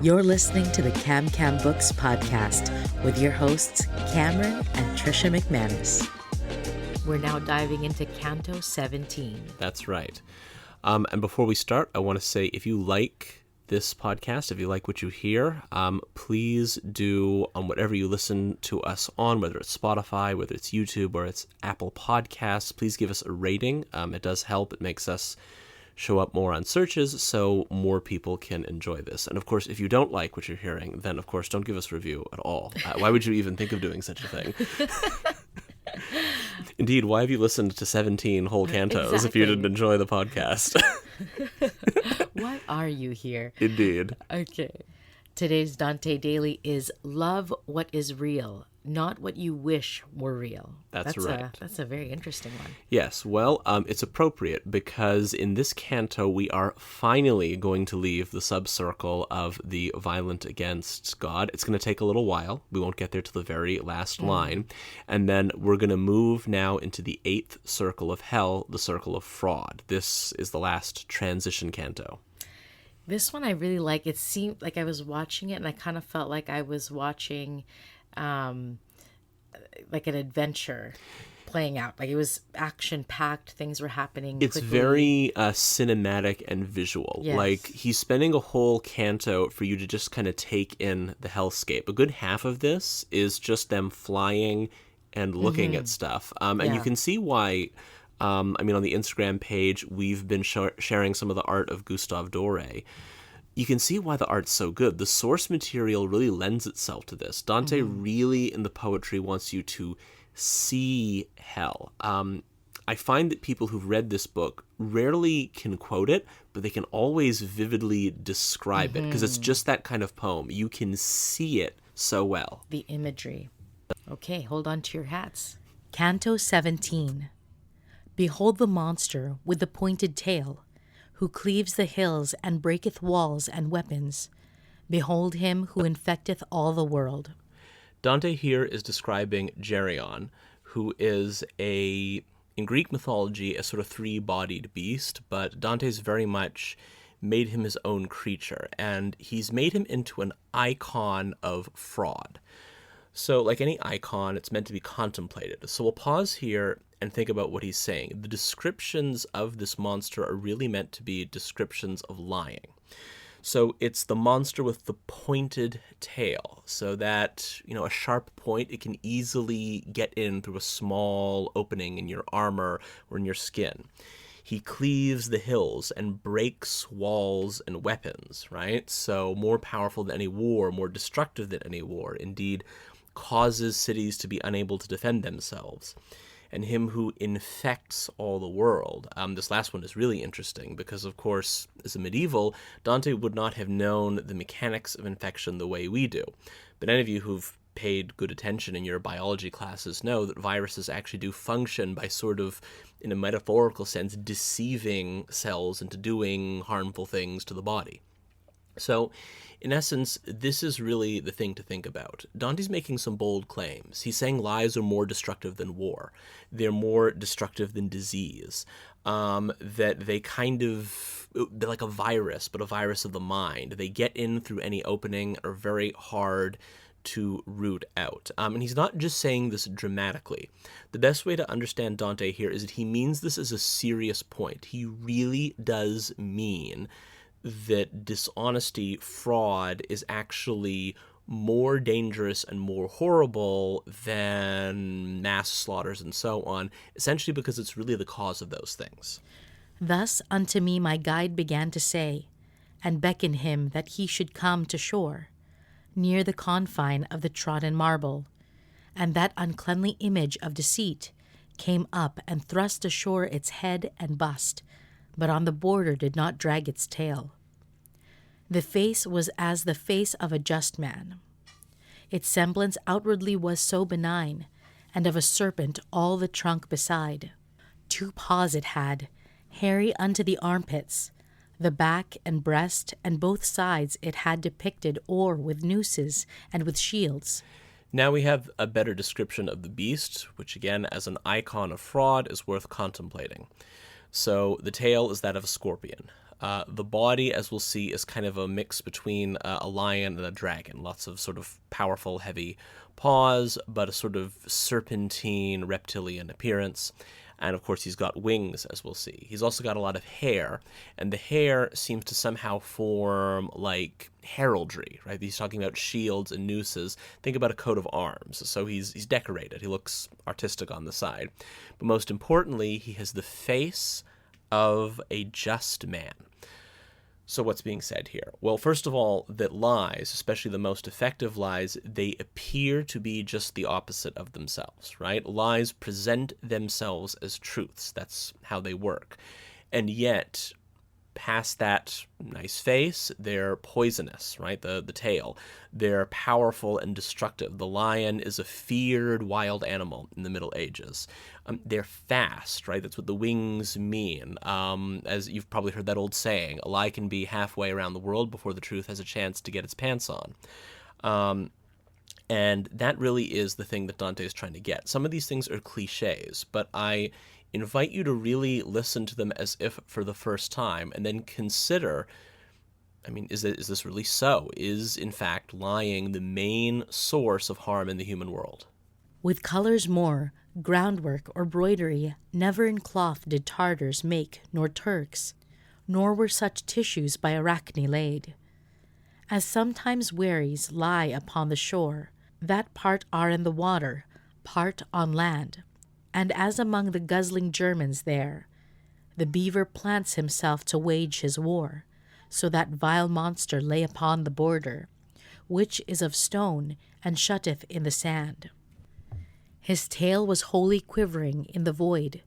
You're listening to the Cam Books podcast with your hosts, Cameron and Trisha McManus. We're now diving into Canto 17. That's right. And before we start, I want to say if you like this podcast, if you like what you hear, please do on whatever you listen to us on, whether it's Spotify, whether it's YouTube, or it's Apple Podcasts, please give us a rating. It does help. It makes us show up more on searches so more people can enjoy this. And of course, if you don't like what you're hearing, then of course don't give us a review at all. Why would you even think of doing such a thing? Indeed, why have you listened to 17 whole cantos if you didn't enjoy the podcast? Why are you here? Indeed. Okay. Today's Dante Daily is Love What Is Real, Not What You Wish Were Real. That's right. That's a very interesting one. Yes, well, it's appropriate because in this canto we are finally going to leave the subcircle of the violent against God. It's going to take a little while. We won't get there to the very last line. And then we're going to move now into the 8th circle of hell, the circle of fraud. This is the last transition canto. This one I really like. It seemed like I was watching it and I kind of felt like I was watching like an adventure playing out. Like it was action-packed. Things were happening It's quickly. very cinematic and visual. Yes. Like he's spending a whole canto for you to just kind of take in the hellscape. A good half of this is just them flying and looking at stuff. And you can see why... on the Instagram page, we've been sharing some of the art of Gustave Doré. You can see why the art's so good. The source material really lends itself to this. Dante really, in the poetry, wants you to see hell. I find that people who've read this book rarely can quote it, but they can always vividly describe it, because it's just that kind of poem. You can see it so well. The imagery. Okay, hold on to your hats. Canto 17. Behold the monster with the pointed tail, who cleaves the hills and breaketh walls and weapons. Behold him who infecteth all the world. Dante here is describing Geryon, who is in Greek mythology, a sort of three-bodied beast, but Dante's very much made him his own creature, and he's made him into an icon of fraud. So, like any icon, it's meant to be contemplated. So we'll pause here and think about what he's saying. The descriptions of this monster are really meant to be descriptions of lying. So it's the monster with the pointed tail, so that, a sharp point, it can easily get in through a small opening in your armor or in your skin. He cleaves the hills and breaks walls and weapons, right? So more powerful than any war, more destructive than any war. Indeed, causes cities to be unable to defend themselves. And him who infects all the world. This last one is really interesting because, of course, as a medieval, Dante would not have known the mechanics of infection the way we do. But any of you who've paid good attention in your biology classes know that viruses actually do function by sort of, in a metaphorical sense, deceiving cells into doing harmful things to the body. So, in essence, this is really the thing to think about. Dante's making some bold claims. He's saying lies are more destructive than war. They're more destructive than disease. That they're like a virus, but a virus of the mind. They get in through any opening, are very hard to root out. And he's not just saying this dramatically. The best way to understand Dante here is that he means this as a serious point. He really does mean that dishonesty, fraud, is actually more dangerous and more horrible than mass slaughters and so on, essentially because it's really the cause of those things. Thus unto me my guide began to say, and beckon him that he should come to shore, near the confine of the trodden marble. And that uncleanly image of deceit came up and thrust ashore its head and bust, but on the border did not drag its tail. The face was as the face of a just man. Its semblance outwardly was so benign, and of a serpent all the trunk beside. 2 paws it had, hairy unto the armpits, the back and breast, and both sides it had depicted or with nooses and with shields. Now we have a better description of the beast, which again, as an icon of fraud, is worth contemplating. So the tail is that of a scorpion. The body, as we'll see, is kind of a mix between a lion and a dragon. Lots of sort of powerful, heavy paws, but a sort of serpentine, reptilian appearance. And of course, he's got wings, as we'll see. He's also got a lot of hair, and the hair seems to somehow form like heraldry, right? He's talking about shields and nooses. Think about a coat of arms. So he's decorated. He looks artistic on the side. But most importantly, he has the face of a just man. So what's being said here? Well, first of all, that lies, especially the most effective lies, they appear to be just the opposite of themselves, right? Lies present themselves as truths. That's how they work. And yet, past that nice face, they're poisonous, right? The tail. They're powerful and destructive. The lion is a feared wild animal in the Middle Ages. They're fast, right? That's what the wings mean. As you've probably heard that old saying, a lie can be halfway around the world before the truth has a chance to get its pants on. And that really is the thing that Dante is trying to get. Some of these things are cliches, but I invite you to really listen to them as if for the first time, and then consider, I mean, is this really so? Is, in fact, lying the main source of harm in the human world? With colors more, groundwork or broidery, never in cloth did Tartars make, nor Turks, nor were such tissues by Arachne laid. As sometimes wherries lie upon the shore, that part are in the water, part on land. And as among the guzzling Germans there, the beaver plants himself to wage his war, so that vile monster lay upon the border, which is of stone and shutteth in the sand. His tail was wholly quivering in the void,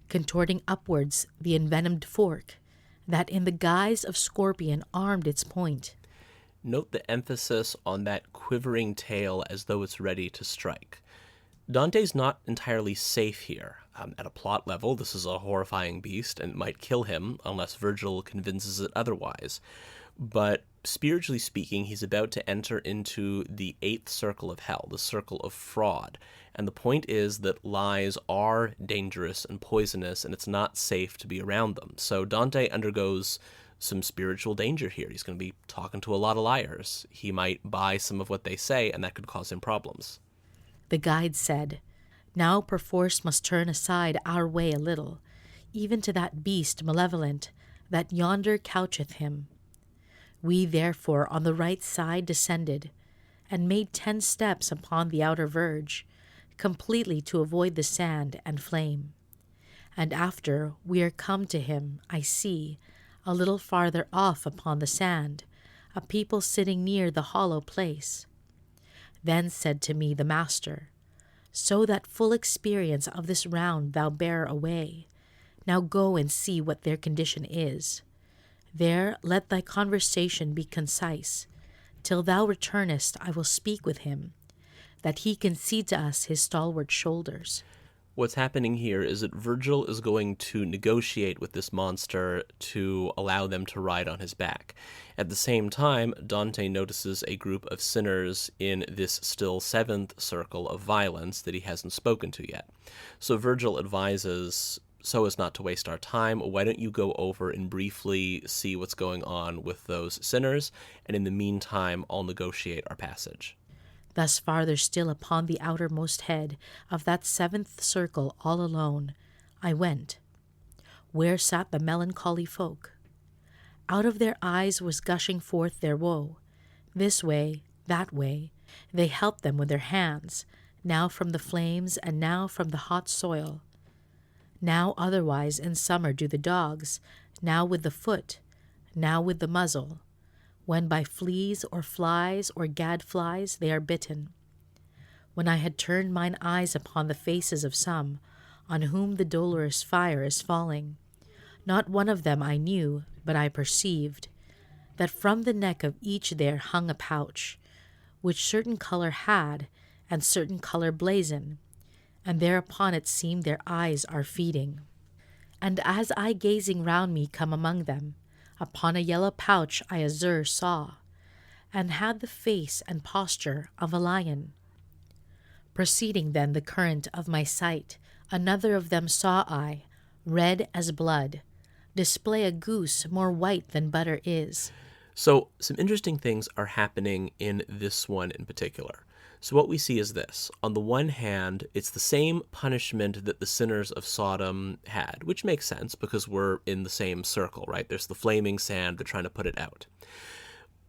contorting upwards the envenomed fork, that in the guise of scorpion armed its point. Note the emphasis on that quivering tail as though it's ready to strike. Dante's not entirely safe here. At a plot level, this is a horrifying beast and might kill him unless Virgil convinces it otherwise. But spiritually speaking, he's about to enter into the 8th circle of hell, the circle of fraud. And the point is that lies are dangerous and poisonous, and it's not safe to be around them. So Dante undergoes some spiritual danger here. He's going to be talking to a lot of liars. He might buy some of what they say, and that could cause him problems. The guide said, "Now perforce must turn aside our way a little, even to that beast malevolent that yonder coucheth him. We therefore on the right side descended, and made 10 steps upon the outer verge, completely to avoid the sand and flame. And after we are come to him, I see, a little farther off upon the sand, a people sitting near the hollow place. Then said to me the master, So that full experience of this round thou bear away, now go and see what their condition is. There let thy conversation be concise. Till thou returnest I will speak with him, that he can see to us his stalwart shoulders." What's happening here is that Virgil is going to negotiate with this monster to allow them to ride on his back. At the same time, Dante notices a group of sinners in this still 7th circle of violence that he hasn't spoken to yet. So Virgil advises, so as not to waste our time, why don't you go over and briefly see what's going on with those sinners, and in the meantime, I'll negotiate our passage. Thus farther still upon the outermost head of that 7th circle all alone, I went, where sat the melancholy folk. Out of their eyes was gushing forth their woe. This way, that way, they helped them with their hands, now from the flames and now from the hot soil. Now otherwise in summer do the dogs, now with the foot, now with the muzzle, when by fleas or flies or gadflies they are bitten. When I had turned mine eyes upon the faces of some, on whom the dolorous fire is falling, not one of them I knew, but I perceived, that from the neck of each there hung a pouch, which certain colour had, and certain colour blazon, and thereupon it seemed their eyes are feeding. And as I gazing round me come among them, upon a yellow pouch I azure saw, and had the face and posture of a lion. Proceeding then the current of my sight, another of them saw I, red as blood, Display a goose more white than butter is. So some interesting things are happening in this one in particular. So what we see is this. On the one hand, it's the same punishment that the sinners of Sodom had, which makes sense because we're in the same circle, right? There's the flaming sand, they're trying to put it out.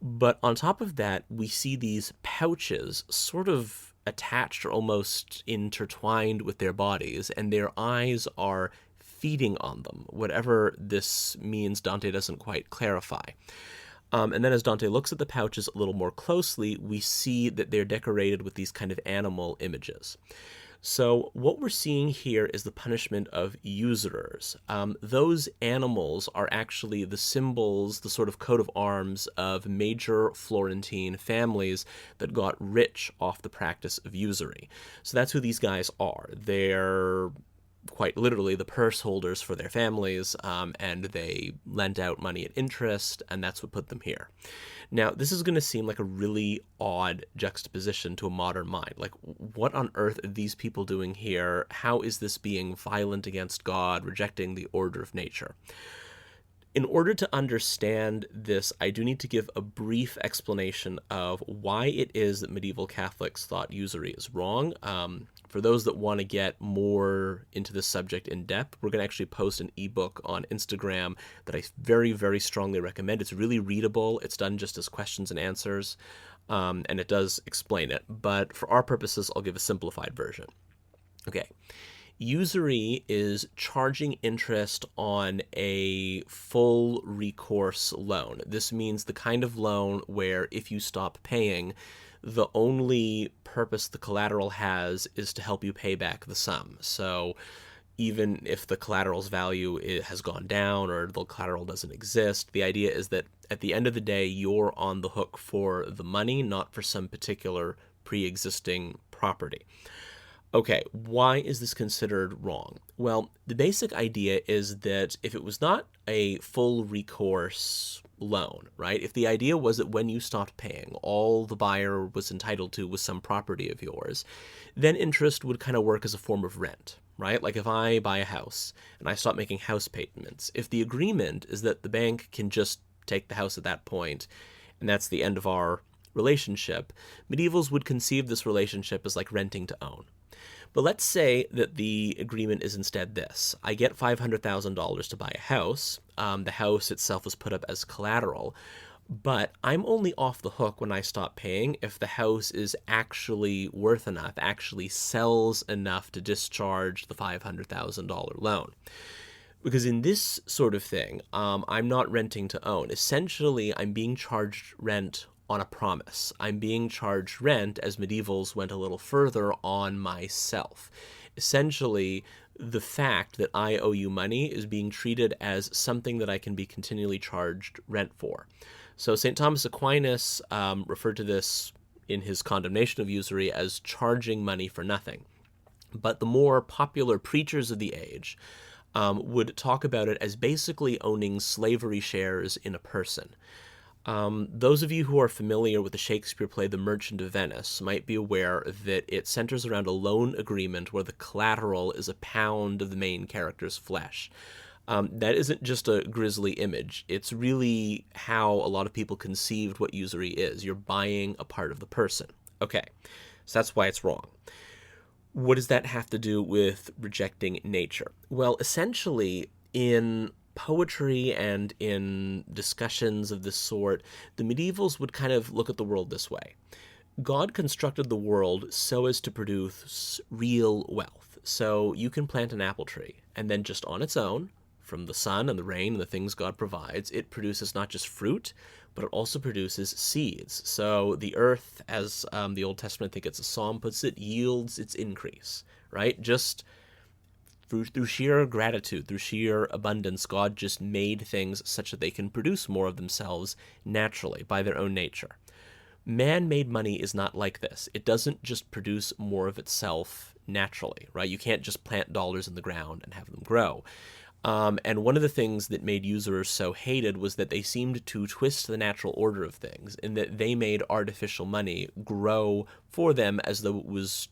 But on top of that, we see these pouches sort of attached or almost intertwined with their bodies, and their eyes are feeding on them. Whatever this means, Dante doesn't quite clarify. And then as Dante looks at the pouches a little more closely, we see that they're decorated with these kind of animal images. So what we're seeing here is the punishment of usurers. Those animals are actually the symbols, the sort of coat of arms of major Florentine families that got rich off the practice of usury. So that's who these guys are. They're quite literally the purse holders for their families, and they lent out money at interest, and that's what put them here. Now, this is going to seem like a really odd juxtaposition to a modern mind. Like, what on earth are these people doing here? How is this being violent against God, rejecting the order of nature? In order to understand this, I do need to give a brief explanation of why it is that medieval Catholics thought usury is wrong. For those that want to get more into this subject in depth, we're going to actually post an ebook on Instagram that I very, very strongly recommend. It's really readable. It's done just as questions and answers, and it does explain it. But for our purposes, I'll give a simplified version. Okay. Usury is charging interest on a full recourse loan. This means the kind of loan where if you stop paying, the only purpose the collateral has is to help you pay back the sum. So even if the collateral's value has gone down or the collateral doesn't exist, the idea is that at the end of the day, you're on the hook for the money, not for some particular pre-existing property. Okay, why is this considered wrong? Well, the basic idea is that if it was not a full recourse loan, right? If the idea was that when you stopped paying, all the buyer was entitled to was some property of yours, then interest would kind of work as a form of rent, right? Like if I buy a house and I stop making house payments, if the agreement is that the bank can just take the house at that point, and that's the end of our relationship, medievals would conceive this relationship as like renting to own. But let's say that the agreement is instead this. I get $500,000 to buy a house. The house itself is put up as collateral, but I'm only off the hook when I stop paying if the house is actually worth enough, actually sells enough to discharge the $500,000 loan. Because in this sort of thing, I'm not renting to own. Essentially, I'm being charged rent on a promise. I'm being charged rent, as medievals went a little further, on myself. Essentially, the fact that I owe you money is being treated as something that I can be continually charged rent for. So St. Thomas Aquinas referred to this in his condemnation of usury as charging money for nothing. But the more popular preachers of the age would talk about it as basically owning slavery shares in a person. Those of you who are familiar with the Shakespeare play The Merchant of Venice might be aware that it centers around a loan agreement where the collateral is a pound of the main character's flesh. That isn't just a grisly image. It's really how a lot of people conceived what usury is. You're buying a part of the person. Okay, so that's why it's wrong. What does that have to do with rejecting nature? Well, essentially, in poetry and in discussions of this sort, the medievals would kind of look at the world this way. God constructed the world so as to produce real wealth. So you can plant an apple tree, and then just on its own, from the sun and the rain and the things God provides, it produces not just fruit, but it also produces seeds. So the earth, as the Old Testament, I think it's a psalm, puts it, yields its increase, right? Just through sheer gratitude, through sheer abundance, God just made things such that they can produce more of themselves naturally by their own nature. Man-made money is not like this. It doesn't just produce more of itself naturally, right? You can't just plant dollars in the ground and have them grow. And one of the things that made usurers so hated was that they seemed to twist the natural order of things, in that they made artificial money grow for them as though it was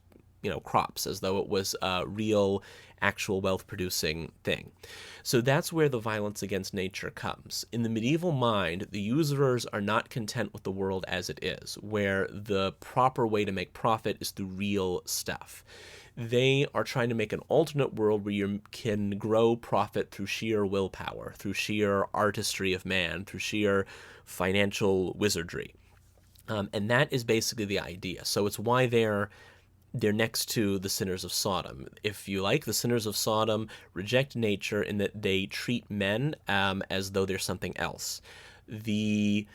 crops, as though it was a real, actual wealth-producing thing. So that's where the violence against nature comes. In the medieval mind, the usurers are not content with the world as it is, where the proper way to make profit is through real stuff. They are trying to make an alternate world where you can grow profit through sheer willpower, through sheer artistry of man, through sheer financial wizardry. And that is basically the idea. So it's why they're next to the sinners of Sodom. If you like, the sinners of Sodom reject nature in that they treat men as though they're something else. The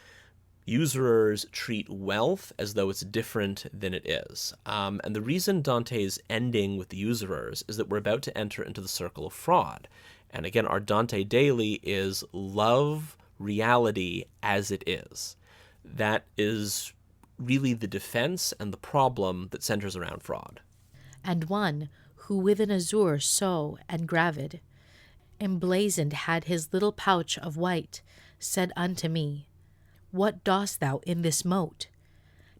usurers treat wealth as though it's different than it is. And the reason Dante's ending with the usurers is that we're about to enter into the circle of fraud. And again, our Dante daily is love reality as it is. That is really the defense and the problem that centers around fraud. And one who with an azure so and gravid, emblazoned had his little pouch of white, said unto me, What dost thou in this moat?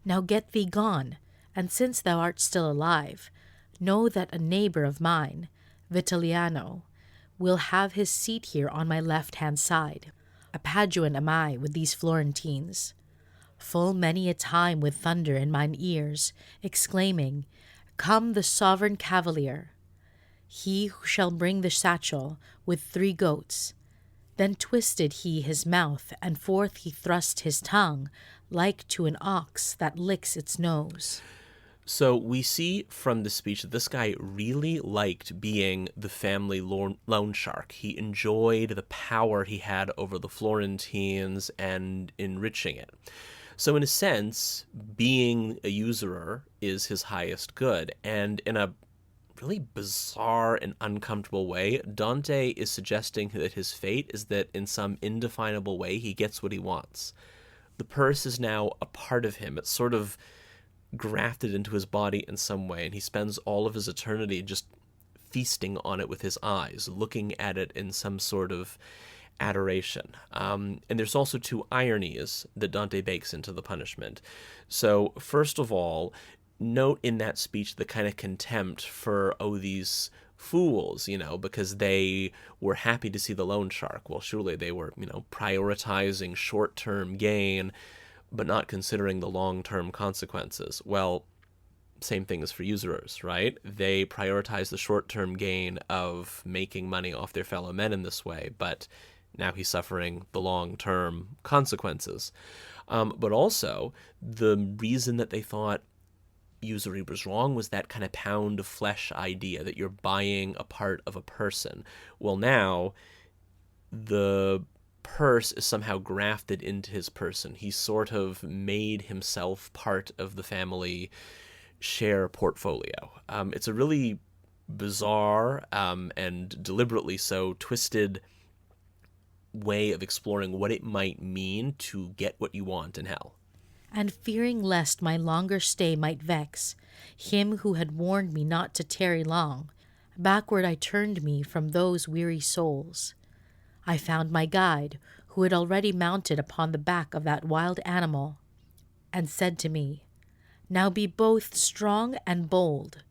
Now get thee gone, and since thou art still alive, know that a neighbor of mine, Vitaliano, will have his seat here on my left-hand side. A Paduan am I with these Florentines. Full many a time with thunder in mine ears, exclaiming, Come the sovereign cavalier, he who shall bring the satchel with 3 goats. Then twisted he his mouth, and forth he thrust his tongue, like to an ox that licks its nose. So we see from the speech that this guy really liked being the family loan shark. He enjoyed the power he had over the Florentines and enriching it. So in a sense, being a usurer is his highest good. And in a really bizarre and uncomfortable way, Dante is suggesting that his fate is that in some indefinable way he gets what he wants. The purse is now a part of him. It's sort of grafted into his body in some way, and he spends all of his eternity just feasting on it with his eyes, looking at it in some sort of adoration. And there's also 2 ironies that Dante bakes into the punishment. So first of all, note in that speech the kind of contempt for, these fools, because they were happy to see the loan shark. Well, surely they were, prioritizing short-term gain, but not considering the long-term consequences. Well, same thing as for usurers, right? They prioritize the short-term gain of making money off their fellow men in this way, but now he's suffering the long-term consequences. But also, the reason that they thought usury was wrong was that kind of pound of flesh idea that you're buying a part of a person. Well, now the purse is somehow grafted into his person. He sort of made himself part of the family share portfolio. It's a really bizarre and deliberately so twisted way of exploring what it might mean to get what you want in hell. And fearing lest my longer stay might vex him who had warned me not to tarry long, backward I turned me from those weary souls. I found my guide, who had already mounted upon the back of that wild animal, and said to me, Now be both strong and bold.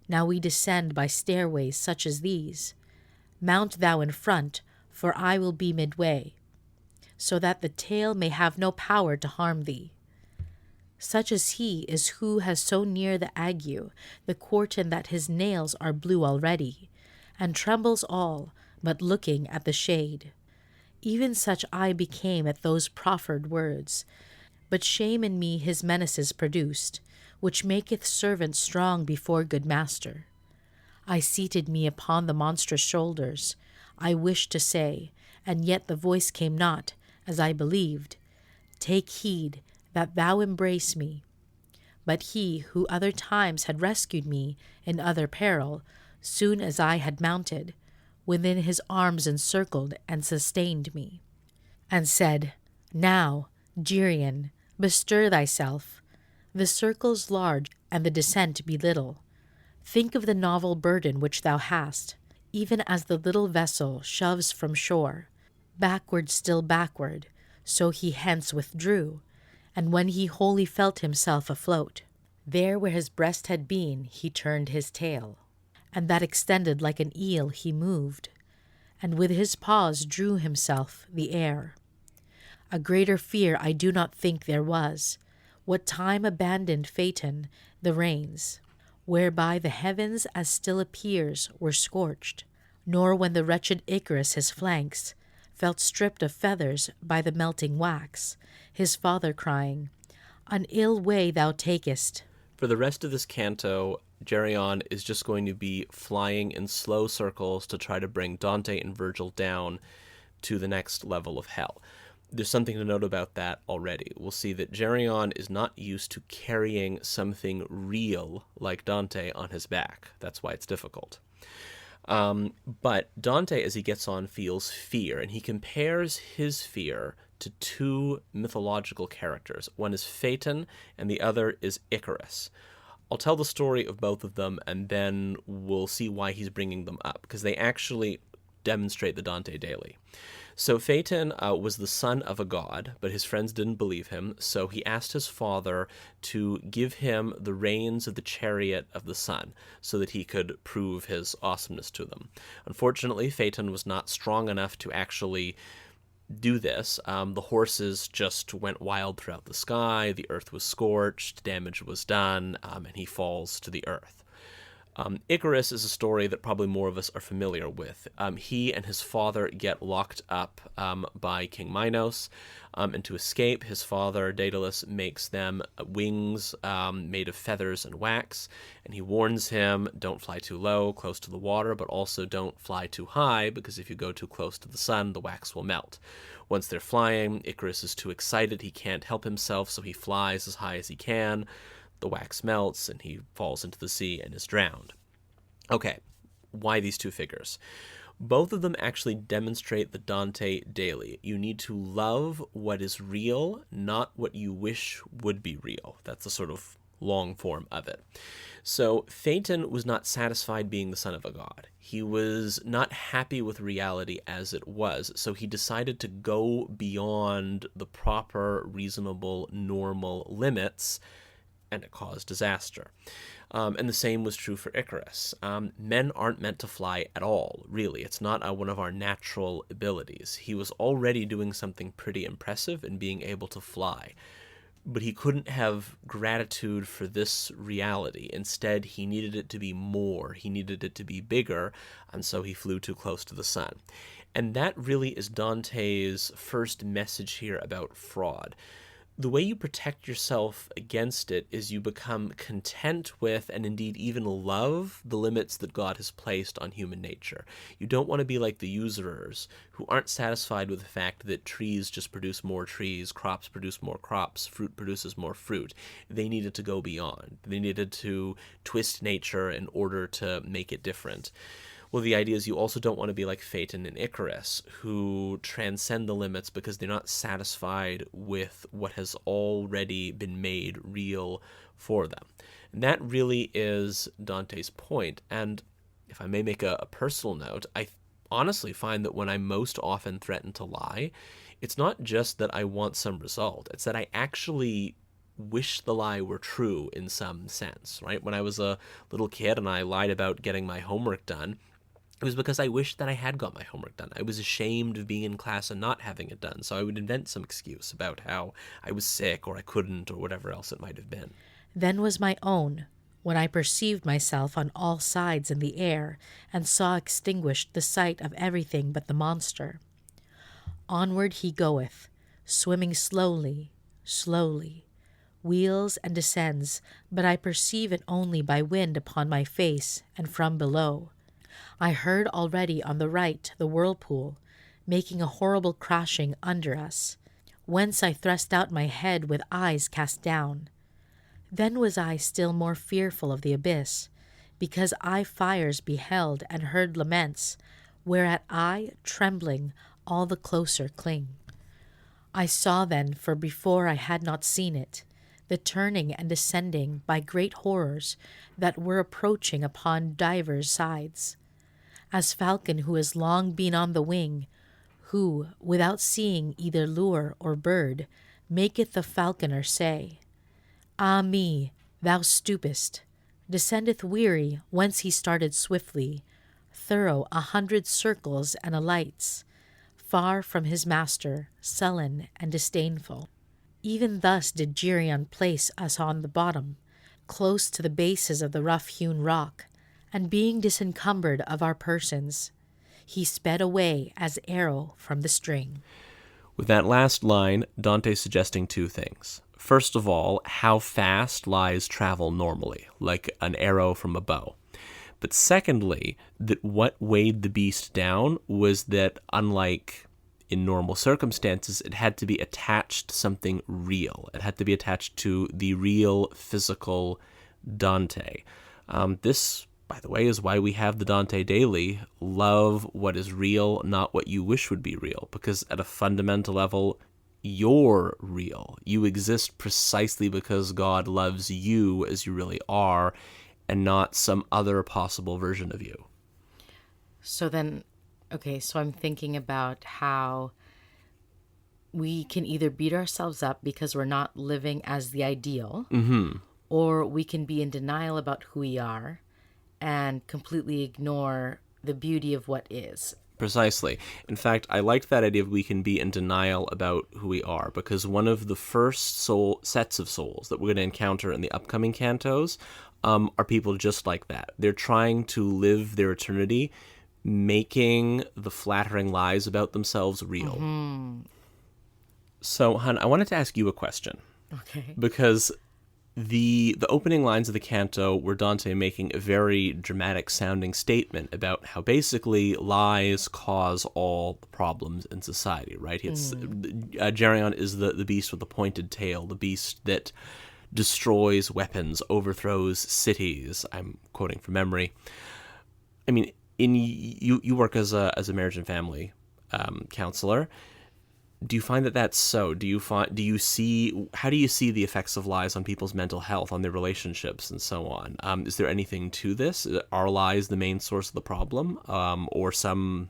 Now we descend by stairways such as these. Mount thou in front, for I will be midway, so that the tail may have no power to harm thee. Such as he is who has so near the ague, the quartan that his nails are blue already, and trembles all, but looking at the shade. Even such I became at those proffered words, but shame in me his menaces produced, which maketh servant strong before good master. I seated me upon the monstrous shoulders, I wished to say, and yet the voice came not, as I believed, Take heed that thou embrace me. But he who other times had rescued me in other peril, soon as I had mounted, within his arms encircled and sustained me, and said, Now, Geryon, bestir thyself. The circle's large, and the descent be little. Think of the novel burden which thou hast, even as the little vessel shoves from shore, backward still backward, so he hence withdrew, and when he wholly felt himself afloat, There where his breast had been, he turned his tail, and that extended like an eel he moved, and with his paws drew himself the air. A greater fear I do not think there was, what time abandoned Phaeton the reins, whereby the heavens as still appears were scorched, nor when the wretched Icarus his flanks felt stripped of feathers by the melting wax, his father crying, "An ill way thou takest." For the rest of this canto, Geryon is just going to be flying in slow circles to try to bring Dante and Virgil down to the next level of hell. There's something to note about that already. We'll see that Geryon is not used to carrying something real like Dante on his back. That's why it's difficult. But Dante, as he gets on, feels fear, and he compares his fear to two mythological characters. One is Phaeton, and the other is Icarus. I'll tell the story of both of them, and then we'll see why he's bringing them up, because they actually demonstrate the Dante daily. So Phaeton was the son of a god, but his friends didn't believe him, so he asked his father to give him the reins of the chariot of the sun so that he could prove his awesomeness to them. Unfortunately, Phaeton was not strong enough to actually do this. The horses just went wild throughout the sky, the earth was scorched, damage was done, and he falls to the earth. Icarus is a story that probably more of us are familiar with. He and his father get locked up by King Minos, and to escape, his father, Daedalus, makes them wings made of feathers and wax, and he warns him, don't fly too low, close to the water, but also don't fly too high, because if you go too close to the sun, the wax will melt. Once they're flying, Icarus is too excited, he can't help himself, so he flies as high as he can. The wax melts, and he falls into the sea and is drowned. Okay, why these two figures? Both of them actually demonstrate the Dante daily. You need to love what is real, not what you wish would be real. That's the sort of long form of it. So Phaeton was not satisfied being the son of a god. He was not happy with reality as it was, so he decided to go beyond the proper, reasonable, normal limits, and it caused disaster. And the same was true for Icarus. Men aren't meant to fly at all, really. It's not one of our natural abilities. He was already doing something pretty impressive in being able to fly, but he couldn't have gratitude for this reality. Instead, he needed it to be more. He needed it to be bigger, and so he flew too close to the sun. And that really is Dante's first message here about fraud. The way you protect yourself against it is you become content with, and indeed even love, the limits that God has placed on human nature. You don't want to be like the usurers, who aren't satisfied with the fact that trees just produce more trees, crops produce more crops, fruit produces more fruit. They needed to go beyond. They needed to twist nature in order to make it different. Well, the idea is you also don't want to be like Phaeton and Icarus, who transcend the limits because they're not satisfied with what has already been made real for them. And that really is Dante's point. And if I may make a personal note, I honestly find that when I most often threaten to lie, it's not just that I want some result. It's that I actually wish the lie were true in some sense, right? When I was a little kid and I lied about getting my homework done, it was because I wished that I had got my homework done. I was ashamed of being in class and not having it done, so I would invent some excuse about how I was sick or I couldn't or whatever else it might have been. Then was my own, when I perceived myself on all sides in the air, and saw extinguished the sight of everything but the monster. Onward he goeth, swimming slowly, slowly, wheels and descends, but I perceive it only by wind upon my face and from below. I heard already on the right the whirlpool, making a horrible crashing under us, whence I thrust out my head with eyes cast down. Then was I still more fearful of the abyss, because I fires beheld and heard laments, whereat I, trembling, all the closer cling. I saw then, for before I had not seen it, the turning and descending by great horrors that were approaching upon divers sides. As falcon who has long been on the wing, who, without seeing either lure or bird, maketh the falconer say, Ah me, Thou stoopest, descendeth weary whence he started swiftly, thorough 100 circles and alights, far from his master, sullen and disdainful. Even thus did Geryon place us on the bottom, close to the bases of the rough-hewn rock, and being disencumbered of our persons, he sped away as arrow from the string. With that last line, Dante's suggesting two things. First of all, how fast lies travel normally, like an arrow from a bow. But secondly, that what weighed the beast down was that, unlike in normal circumstances, it had to be attached to something real. It had to be attached to the real physical Dante. This, by the way, is why we have the Dante Daily. Love what is real, not what you wish would be real. Because at a fundamental level, you're real. You exist precisely because God loves you as you really are, and not some other possible version of you. So then, okay, so I'm thinking about how we can either beat ourselves up because we're not living as the ideal, or we can be in denial about who we are and completely ignore the beauty of what is. Precisely. In fact, I liked that idea of we can be in denial about who we are, because one of the first sets of souls that we're going to encounter in the upcoming cantos are people just like that. They're trying to live their eternity, making the flattering lies about themselves real. So, Hun, I wanted to ask you a question. Okay. Because the opening lines of the canto were Dante making a very dramatic sounding statement about how basically lies cause all the problems in society, right? It's Geryon is the beast with the pointed tail, the beast that destroys weapons, overthrows cities. I'm quoting from memory. I mean, you work as a marriage and family counselor. Do you find that that's so? How do you see the effects of lies on people's mental health, on their relationships, and so on? Is there anything to this? Are lies the main source of the problem, or some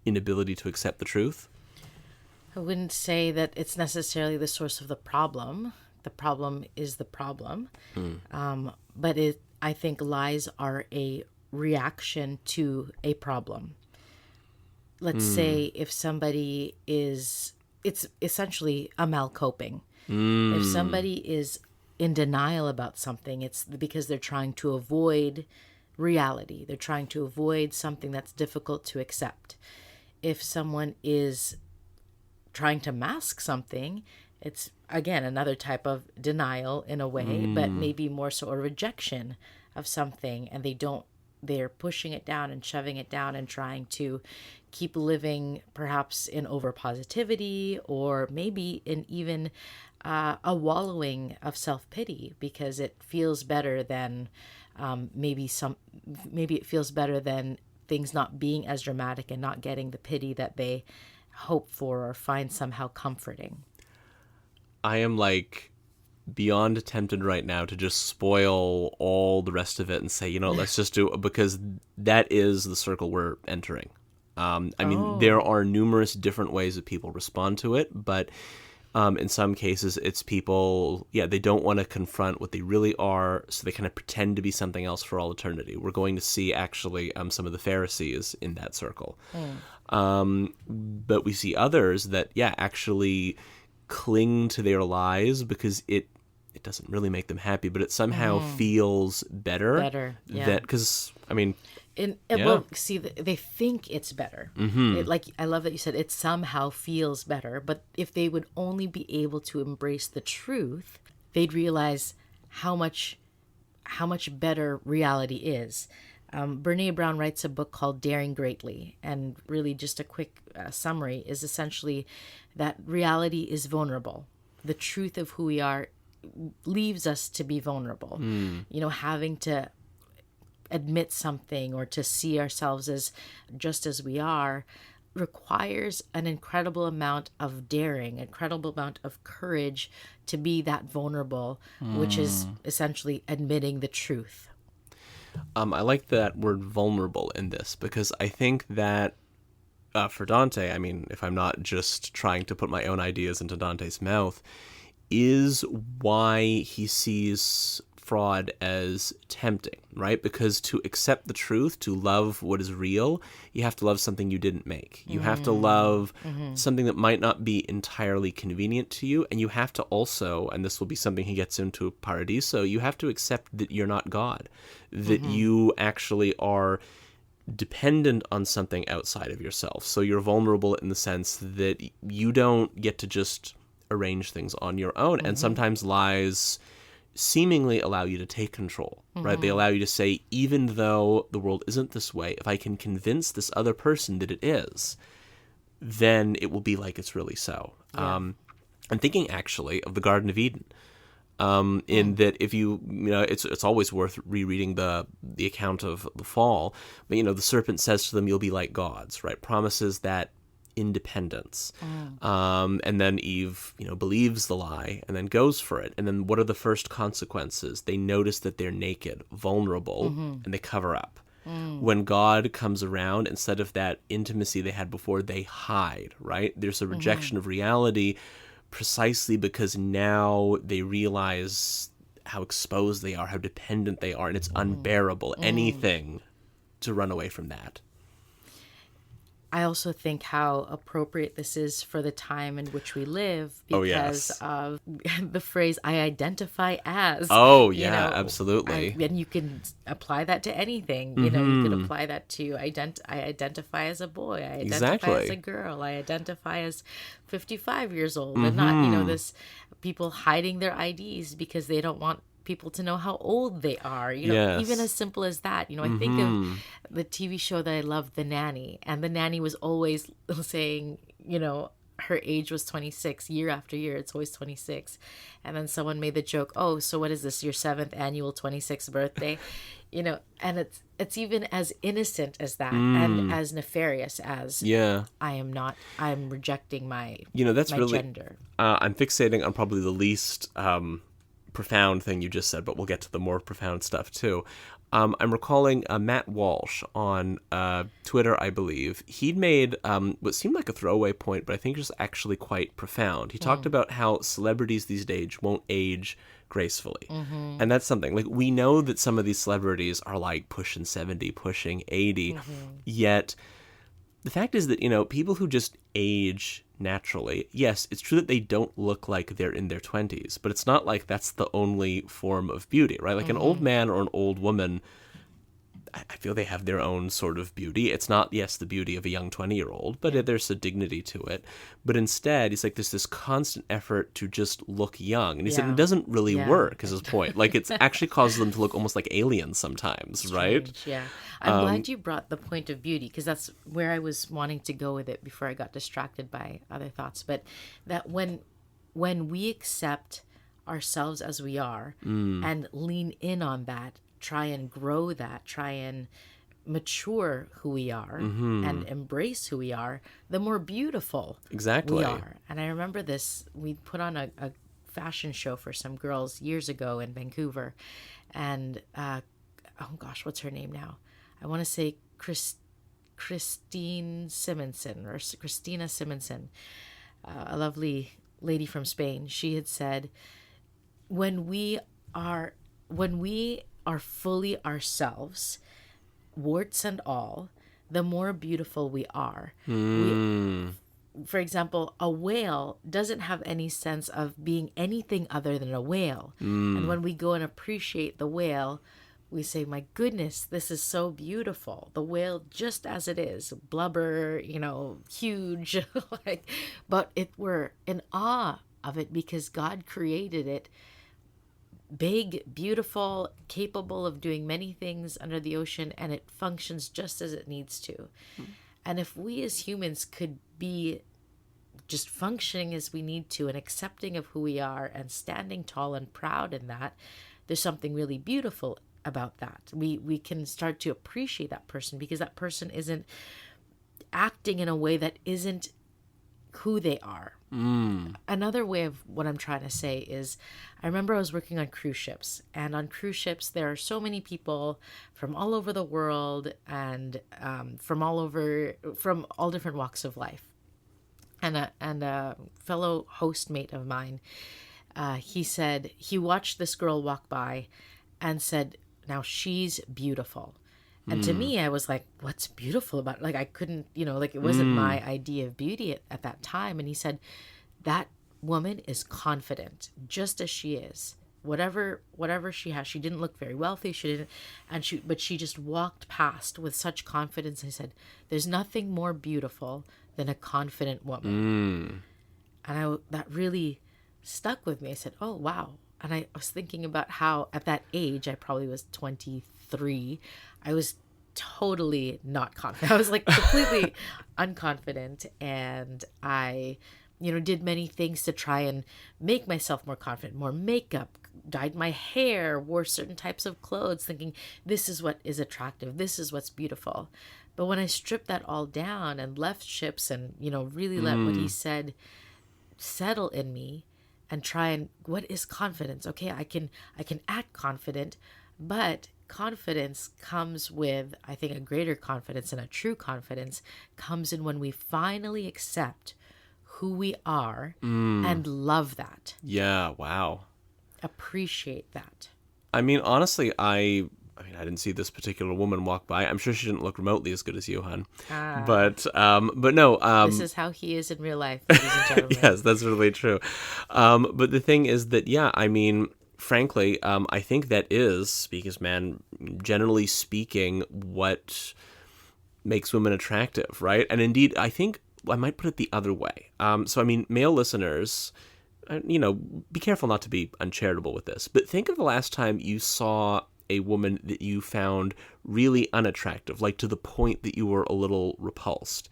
inability to accept the truth? I wouldn't say that it's necessarily the source of the problem. The problem is the problem. But I think lies are a reaction to a problem. Let's say if somebody it's essentially a malcoping. If somebody is in denial about something, it's because they're trying to avoid reality. They're trying to avoid something that's difficult to accept. If someone is trying to mask something, it's, again, another type of denial in a way, but maybe more so a rejection of something, and they're pushing it down and shoving it down and trying to keep living perhaps in over positivity, or maybe in even a wallowing of self-pity because it feels better than maybe it feels better than things not being as dramatic and not getting the pity that they hope for or find somehow comforting. I am beyond tempted right now to just spoil all the rest of it and say, let's just do it, because that is the circle we're entering. There are numerous different ways that people respond to it, but in some cases it's people, they don't want to confront what they really are, so they kind of pretend to be something else for all eternity. We're going to see actually some of the Pharisees in that circle. But we see others that, actually cling to their lies because it doesn't really make them happy, but it somehow feels better. Yeah. Because, well, see, they think it's better. I love that you said it somehow feels better, but if they would only be able to embrace the truth, they'd realize how much better reality is. Brene Brown writes a book called Daring Greatly, and really just a quick summary is essentially that reality is vulnerable. The truth of who we are leaves us to be vulnerable. Having to admit something or to see ourselves as just as we are requires an incredible amount of daring, incredible amount of courage to be that vulnerable, which is essentially admitting the truth. I like that word vulnerable in this, because I think that for Dante, if I'm not just trying to put my own ideas into Dante's mouth, is why he sees fraud as tempting, right? Because to accept the truth, to love what is real, you have to love something you didn't make. You have to love something that might not be entirely convenient to you. And you have to also, and this will be something he gets into Paradiso, you have to accept that you're not God, that you actually are dependent on something outside of yourself. So you're vulnerable in the sense that you don't get to just arrange things on your own. And sometimes lies seemingly allow you to take control, right? They allow you to say, even though the world isn't this way, if I can convince this other person that it is, then it will be like it's really so. Yeah. I'm thinking actually of the Garden of Eden. In that if you know, it's always worth rereading the account of the fall, but the serpent says to them, you'll be like gods, right? Promises that independence. And then Eve, believes the lie and then goes for it. And then what are the first consequences? They notice that they're naked, vulnerable, and they cover up. When God comes around, instead of that intimacy they had before, they hide, right? There's a rejection of reality, precisely because now they realize how exposed they are, how dependent they are, and it's unbearable. Anything to run away from that. I also think how appropriate this is for the time in which we live because of the phrase "I identify as." Oh yeah, absolutely. And you can apply that to anything. You can apply that to I identify as a boy. I identify as a girl. I identify as 55 years old, and not this people hiding their IDs because they don't want people to know how old they are, even as simple as that. I think of the TV show that I loved, The Nanny, and the nanny was always saying, her age was 26 year after year. It's always 26. And then someone made the joke, oh, so what is this, your 7th annual 26th birthday? And it's even as innocent as that and as nefarious as I'm rejecting my, that's my really, gender. I'm fixating on probably the least profound thing you just said, but we'll get to the more profound stuff too. I'm recalling Matt Walsh on Twitter, I believe. He'd made what seemed like a throwaway point, but I think it was actually quite profound. He talked about how celebrities these days won't age gracefully. And that's something. Like, we know that some of these celebrities are like pushing 70, pushing 80, yet the fact is that, people who just age naturally, yes, it's true that they don't look like they're in their 20s, but it's not like that's the only form of beauty, right? Like an old man or an old woman, I feel they have their own sort of beauty. It's not, yes, the beauty of a young 20-year-old, but there's a dignity to it. But instead, he's like, there's this constant effort to just look young. And he said it doesn't really work, is his point. Like, it actually causes them to look almost like aliens sometimes, right? Yeah. I'm glad you brought the point of beauty, because that's where I was wanting to go with it before I got distracted by other thoughts. But that when we accept ourselves as we are and lean in on that, try and grow that, try and mature who we are and embrace who we are, the more beautiful we are. And I remember this, we put on a fashion show for some girls years ago in Vancouver. And, oh gosh, what's her name now? I want to say Christine Simonson or Christina Simonson, a lovely lady from Spain. She had said, when we are fully ourselves, warts and all, the more beautiful we are. For example, a whale doesn't have any sense of being anything other than a whale. And when we go and appreciate the whale, we say, my goodness, this is so beautiful. The whale just as it is, blubber, huge. But we're in awe of it because God created it big, beautiful, capable of doing many things under the ocean, and it functions just as it needs to. And if we as humans could be just functioning as we need to and accepting of who we are and standing tall and proud in that, there's something really beautiful about that. We can start to appreciate that person because that person isn't acting in a way that isn't who they are. Another way of what I'm trying to say is, I remember I was working on cruise ships, and on cruise ships there are so many people from all over the world and from all different walks of life. And a fellow host mate of mine, he said he watched this girl walk by, and said, now she's beautiful. And to me, I was like, what's beautiful about it? Like, I couldn't, like, it wasn't my idea of beauty at that time. And he said, that woman is confident, just as she is. Whatever she has, she didn't look very wealthy. She didn't, but she just walked past with such confidence. I said, there's nothing more beautiful than a confident woman. And that really stuck with me. I said, oh, wow. And I was thinking about how at that age, I probably was 23, I was totally not confident. I was like completely unconfident. And I, did many things to try and make myself more confident, more makeup, dyed my hair, wore certain types of clothes, thinking this is what is attractive. This is what's beautiful. But when I stripped that all down and left ships and, really let what he said settle in me and try and what is confidence? Okay, I can act confident, but confidence comes with, I think, a greater confidence, and a true confidence comes in when we finally accept who we are and love that. Yeah, wow. Appreciate that. I mean, honestly, I didn't see this particular woman walk by. I'm sure she didn't look remotely as good as you, hon. But no. This is how he is in real life, ladies and gentlemen. Yes, that's really true. But the thing is that, yeah, I mean, frankly, I think that is, because, man, generally speaking, what makes women attractive, right? And indeed, I think I might put it the other way. So, I mean, male listeners, be careful not to be uncharitable with this, but think of the last time you saw a woman that you found really unattractive, like to the point that you were a little repulsed.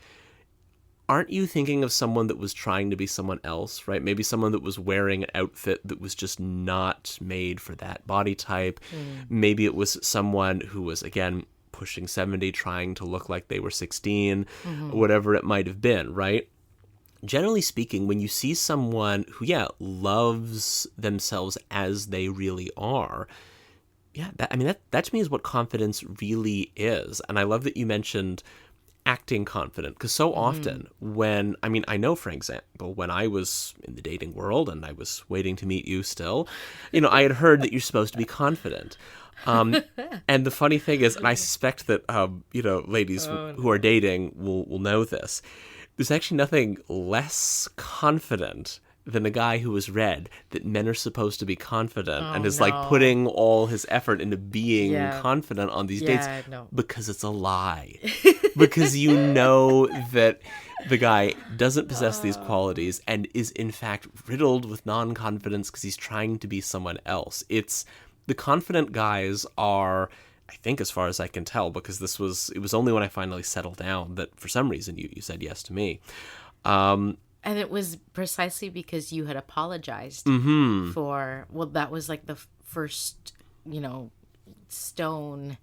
Aren't you thinking of someone that was trying to be someone else, right? Maybe someone that was wearing an outfit that was just not made for that body type. Maybe it was someone who was, again, pushing 70, trying to look like they were 16, whatever it might have been, right? Generally speaking, when you see someone who, loves themselves as they really are, that to me is what confidence really is. And I love that you mentioned acting confident, because so often when, I know, for example, when I was in the dating world and I was waiting to meet you still, I had heard that you're supposed to be confident. And the funny thing is, and I suspect that, ladies who are dating will know this, there's actually nothing less confident than a guy who has read that men are supposed to be confident and is like putting all his effort into being confident on these dates, because it's a lie. Because that the guy doesn't possess these qualities and is in fact riddled with non-confidence because he's trying to be someone else. It's the confident guys are, I think, as far as I can tell, because it was only when I finally settled down that for some reason you said yes to me. And it was precisely because you had apologized for, that was like the first, stone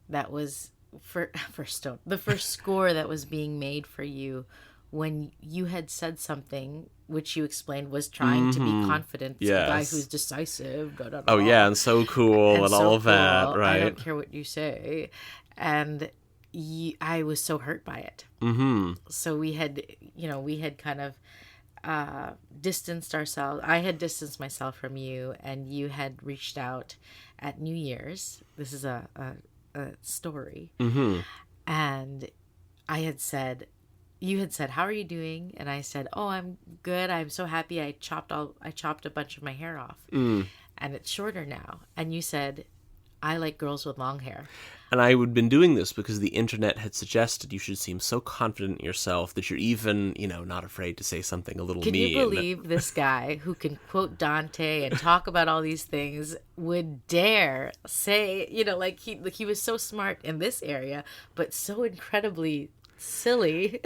that was, the first score that was being made for you when you had said something which you explained was trying to be confident. Yes. A guy who's decisive. Da, da, da, oh, yeah, and so cool and so all of that, cool. right? I don't care what you say. And I was so hurt by it. So we had kind of distanced ourselves. I had distanced myself from you, and you had reached out at New Year's. This is a story. And you had said, how are you doing? And I said, oh, I'm good. I'm so happy. I chopped a bunch of my hair off, and it's shorter now. And you said, I like girls with long hair. And I had been doing this because the internet had suggested you should seem so confident in yourself that you're even, not afraid to say something a little mean. Can you believe this guy who can quote Dante and talk about all these things would dare say, he was so smart in this area, but so incredibly silly.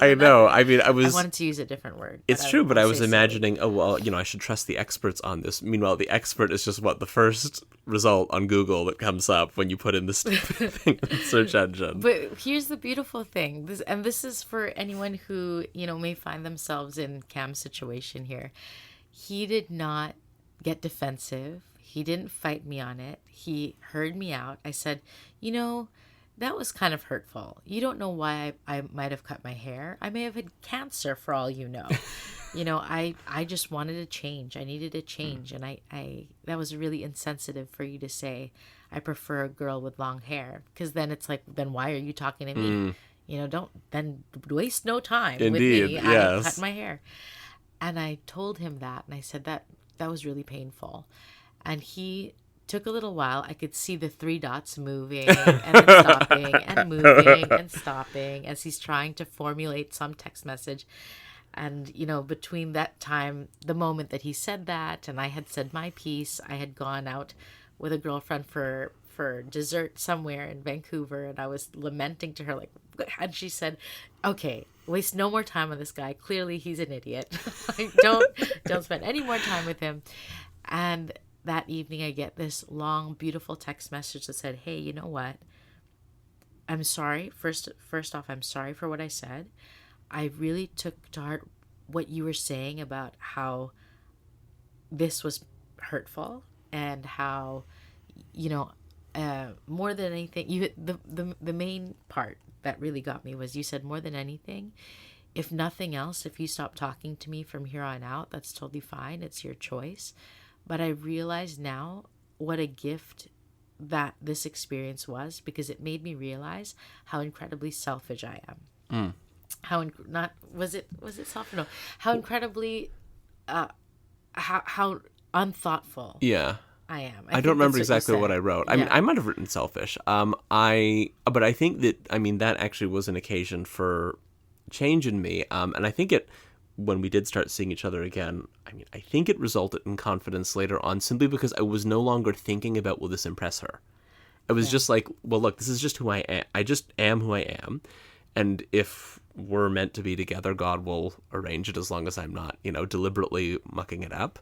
I know. I wanted to use a different word. It's true, but I was imagining, I should trust the experts on this. Meanwhile, the expert is just the first result on Google that comes up when you put in the stupid thing in the search engine. But here's the beautiful thing. This is for anyone who, may find themselves in Cam's situation here. He did not get defensive. He didn't fight me on it. He heard me out. I said, that was kind of hurtful. You don't know why I might have cut my hair. I may have had cancer for all you know. I just wanted a change. I needed a change. And I that was really insensitive for you to say, I prefer a girl with long hair. Because then it's like, then why are you talking to me? Don't then waste no time with Indeed, me. I cut yes. my hair. And I told him that. And I said that was really painful. And he took a little while. I could see the 3 dots moving and then stopping and moving and stopping as he's trying to formulate some text message. And, between that time, the moment that he said that, and I had said my piece, I had gone out with a girlfriend for dessert somewhere in Vancouver, and I was lamenting to her, like, and she said, okay, waste no more time on this guy. Clearly he's an idiot. Like, don't spend any more time with him. And that evening I get this long, beautiful text message that said, hey, you know what? I'm sorry. First off, I'm sorry for what I said. I really took to heart what you were saying about how this was hurtful and how, more than anything, the main part that really got me was you said, more than anything, if nothing else, if you stop talking to me from here on out, that's totally fine. It's your choice. But I realize now what a gift that this experience was, because it made me realize how incredibly selfish I am. Not was it selfish? No, how incredibly how unthoughtful Yeah. I am. I don't remember exactly what I wrote. I mean, I might have written selfish. But I think that actually was an occasion for change in me. And I think when we did start seeing each other again, I think it resulted in confidence later on, simply because I was no longer thinking about, will this impress her? I was just like, well, look, this is just who I am. I just am who I am. And if we're meant to be together, God will arrange it, as long as I'm not, deliberately mucking it up.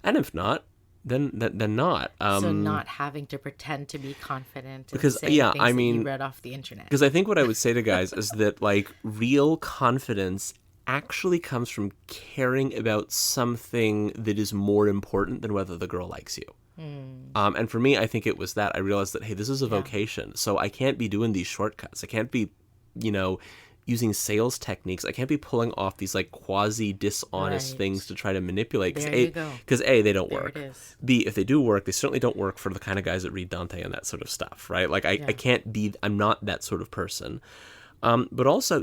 And if not, then not. So not having to pretend to be confident and because saying things that you read off the internet. Because I think what I would say to guys is that, like, real confidence actually comes from caring about something that is more important than whether the girl likes you. And for me, I think it was that I realized that, hey, this is a vocation, so I can't be doing these shortcuts. I can't be, using sales techniques. I can't be pulling off these, like, quasi-dishonest things to try to manipulate. Because A, they don't work. B, if they do work, they certainly don't work for the kind of guys that read Dante and that sort of stuff, right? Like, I can't be, I'm not that sort of person. But also,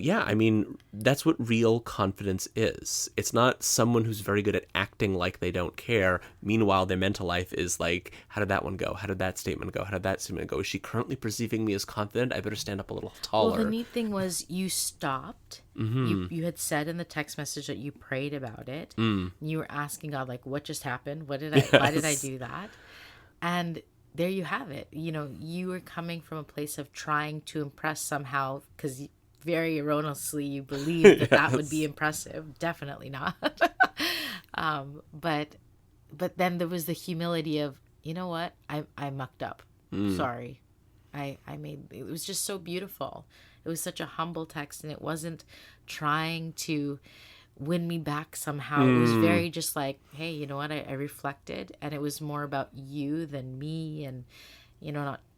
that's what real confidence is. It's not someone who's very good at acting like they don't care. Meanwhile, their mental life is like, how did that one go? How did that statement go? How did that statement go? Is she currently perceiving me as confident? I better stand up a little taller. Well, the neat thing was you stopped. You had said in the text message that you prayed about it. You were asking God, like, what just happened? Why did I do that? And there you have it. You were coming from a place of trying to impress somehow, because very erroneously you believed that would be impressive. Definitely not. But then there was the humility of, you know what? I mucked up. Sorry. It was just so beautiful. It was such a humble text, and it wasn't trying to win me back somehow. It was very just like, hey, you know what? I reflected, and it was more about you than me, and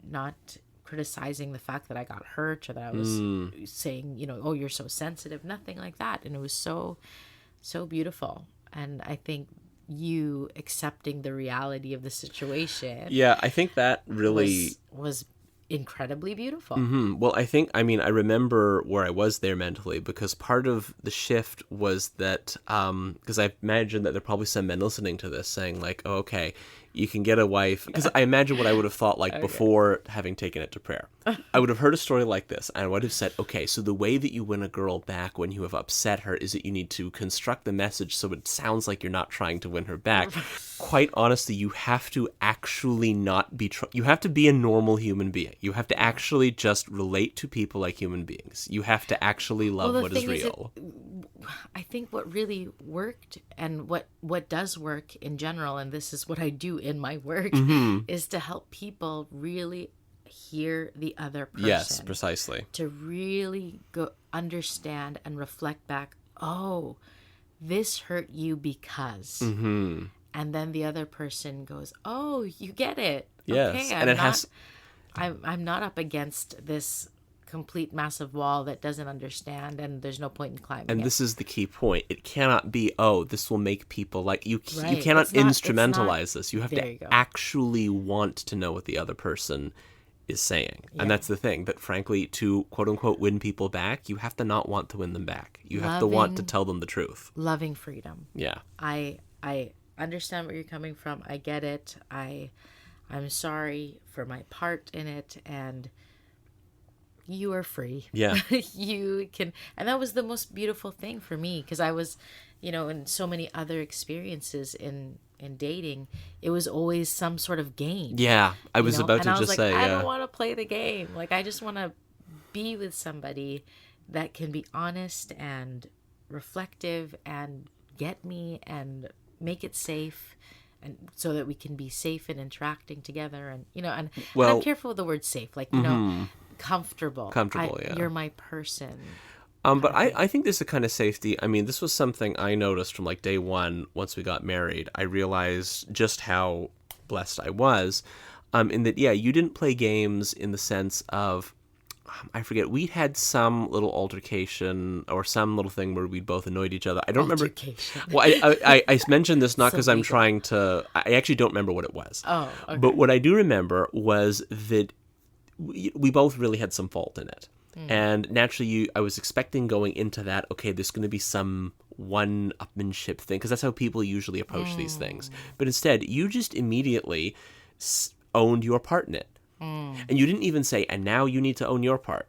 not criticizing the fact that I got hurt, or that I was saying, oh, you're so sensitive. Nothing like that. And it was so beautiful. And I think you accepting the reality of the situation, I think that really was incredibly beautiful. Well, I remember where I was there mentally, because part of the shift was that, because I imagine that there are probably some men listening to this saying, like, oh, okay, you can get a wife, because I imagine what I would have thought, like, before having taken it to prayer. I would have heard a story like this, and I would have said, okay, so the way that you win a girl back when you have upset her is that you need to construct the message so it sounds like you're not trying to win her back. Quite honestly, you have to actually not be, you have to be a normal human being. You have to actually just relate to people like human beings. You have to actually love what is real. I think what really worked, and what does work in general, and this is what I do in my work, is to help people really hear the other person. Yes, precisely. To really go understand and reflect back, oh, this hurt you because. And then the other person goes, oh, you get it. Yes. Okay, and I'm not up against this complete massive wall that doesn't understand, and there's no point in climbing And it. this is the key point. It cannot be, oh, this will make people like you. You Right. cannot It's not- instrumentalize this. You have There to you go. actually want to know what the other person is saying. Yeah. And that's the thing. That frankly, to quote unquote win people back, you have to not want to win them back. You have to want to tell them the truth. Loving freedom. Yeah. I understand where you're coming from. I get it. I'm sorry for my part in it, and you are free. Yeah. You can, and that was the most beautiful thing for me, because I was, in so many other experiences in dating, it was always some sort of game. Yeah. I was about And to I was just like, say, I yeah. don't want to play the game. Like, I just want to be with somebody that can be honest and reflective and get me and make it safe, and so that we can be safe and interacting together. And and I'm careful with the word safe, like comfortable. Yeah. You're my person. But I think there's a kind of safety. I mean, this was something I noticed from like day one. Once we got married, I realized just how blessed I was, in that, yeah, you didn't play games in the sense of, I forget, we had some little altercation or some little thing where we both annoyed each other. I don't remember. Well, I mentioned this not because I'm trying to, I actually don't remember what it was. Oh, okay. But what I do remember was that we both really had some fault in it. And naturally, I was expecting going into that, okay, there's going to be some one-upmanship thing, because that's how people usually approach these things. But instead, you just immediately owned your part in it. And you didn't even say, and now you need to own your part.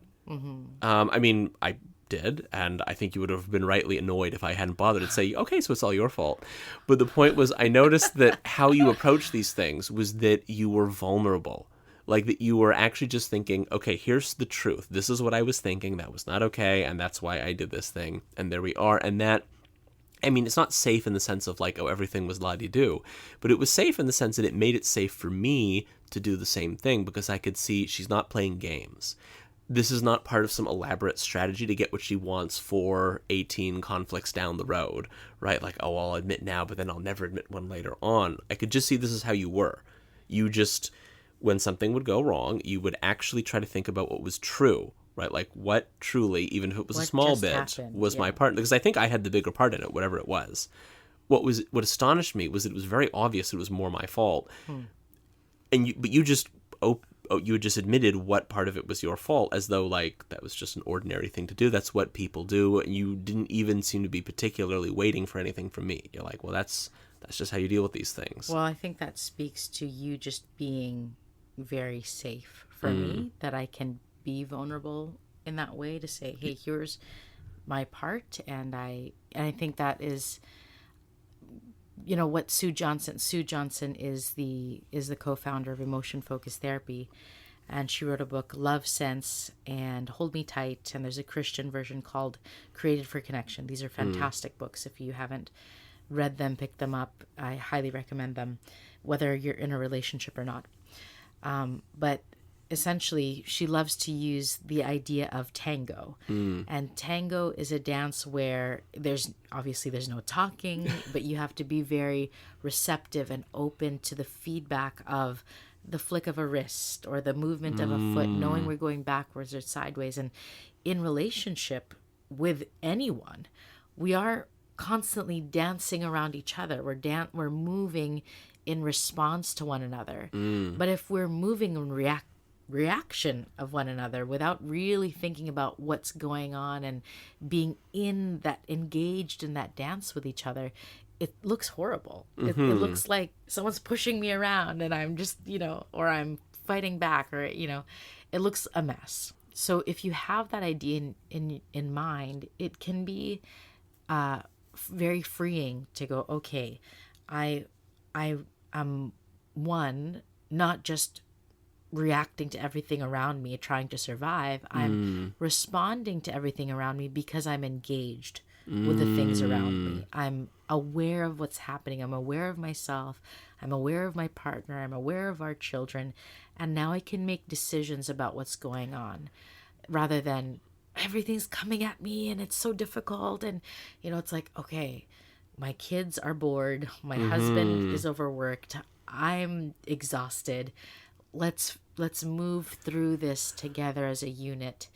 I mean, I did, and I think you would have been rightly annoyed if I hadn't bothered to say, okay, so it's all your fault. But the point was, I noticed that how you approach these things was that you were vulnerable. Like, that you were actually just thinking, okay, here's the truth. This is what I was thinking. That was not okay, and that's why I did this thing. And there we are. And that, I mean, it's not safe in the sense of like, oh, everything was la-di-do. But it was safe in the sense that it made it safe for me to do the same thing, because I could see she's not playing games. This is not part of some elaborate strategy to get what she wants for 18 conflicts down the road, right? Like, oh, I'll admit now, but then I'll never admit one later on. I could just see this is how you were. You just, when something would go wrong, you would actually try to think about what was true, right? Like, what truly, even if it was a small bit, happened, was my part. Because I think I had the bigger part in it, whatever it was. What astonished me was that it was very obvious it was more my fault. And you just admitted what part of it was your fault, as though like that was just an ordinary thing to do. That's what people do, and you didn't even seem to be particularly waiting for anything from me. You're like, well, that's just how you deal with these things. Well, I think that speaks to you just being very safe for me, that I can be vulnerable in that way to say, hey, here's my part. And I think that is, what Sue Johnson is the co-founder of Emotion Focused Therapy. And she wrote a book, Love Sense and Hold Me Tight. And there's a Christian version called Created for Connection. These are fantastic books. If you haven't read them, pick them up. I highly recommend them, whether you're in a relationship or not. But essentially, she loves to use the idea of tango. And tango is a dance where there's no talking, but you have to be very receptive and open to the feedback of the flick of a wrist or the movement of a foot, knowing we're going backwards or sideways. And in relationship with anyone, we are constantly dancing around each other. We're moving in response to one another. But if we're moving in reaction of one another without really thinking about what's going on and being engaged in that dance with each other, it looks horrible. It looks like someone's pushing me around and I'm just, or I'm fighting back, or, it looks a mess. So if you have that idea in mind, it can be very freeing to go, okay, I am not just reacting to everything around me, trying to survive. I'm responding to everything around me because I'm engaged with the things around me. I'm aware of what's happening. I'm aware of myself. I'm aware of my partner. I'm aware of our children. And now I can make decisions about what's going on, rather than everything's coming at me and it's so difficult. And, it's like, okay, my kids are bored. My husband is overworked. I'm exhausted. Let's let's move through this together as a unit,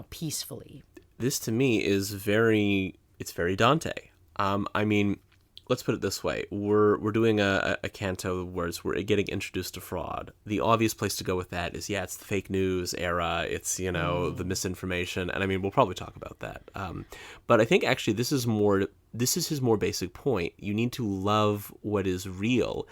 peacefully. This to me is it's very Dante. I mean, let's put it this way: we're doing a canto where we're getting introduced to fraud. The obvious place to go with that is it's the fake news era. It's the misinformation, and I mean we'll probably talk about that. But I think actually this is his more basic point. You need to love what is real.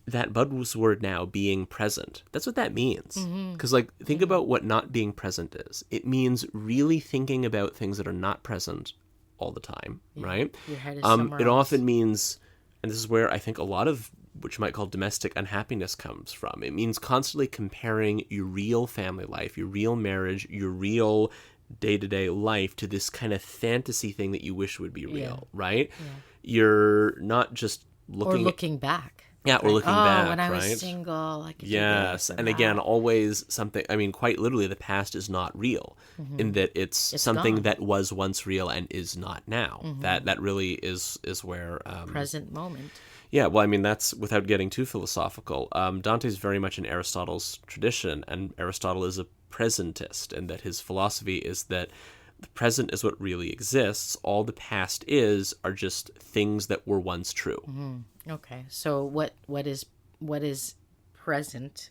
That buzzword now, being present, that's what that means. Because think about what not being present is. It means really thinking about things that are not present all the time, right? Your head is somewhere It else. often means, and this is where I think a lot of what you might call domestic unhappiness comes from. It means constantly comparing your real family life, your real marriage, your real day-to-day life to this kind of fantasy thing that you wish would be real, right? Yeah. You're not just looking back. Yeah, or looking back, when I was right? single, I could do Yes, this and again, always something, I mean, quite literally, the past is not real, in that it's something gone. that was once real and is not now. That really is where... present moment. Yeah, well, I mean, that's, without getting too philosophical, Dante's very much in Aristotle's tradition, and Aristotle is a presentist, and that his philosophy is that the present is what really exists. All the past are just things that were once true. Okay, so what is present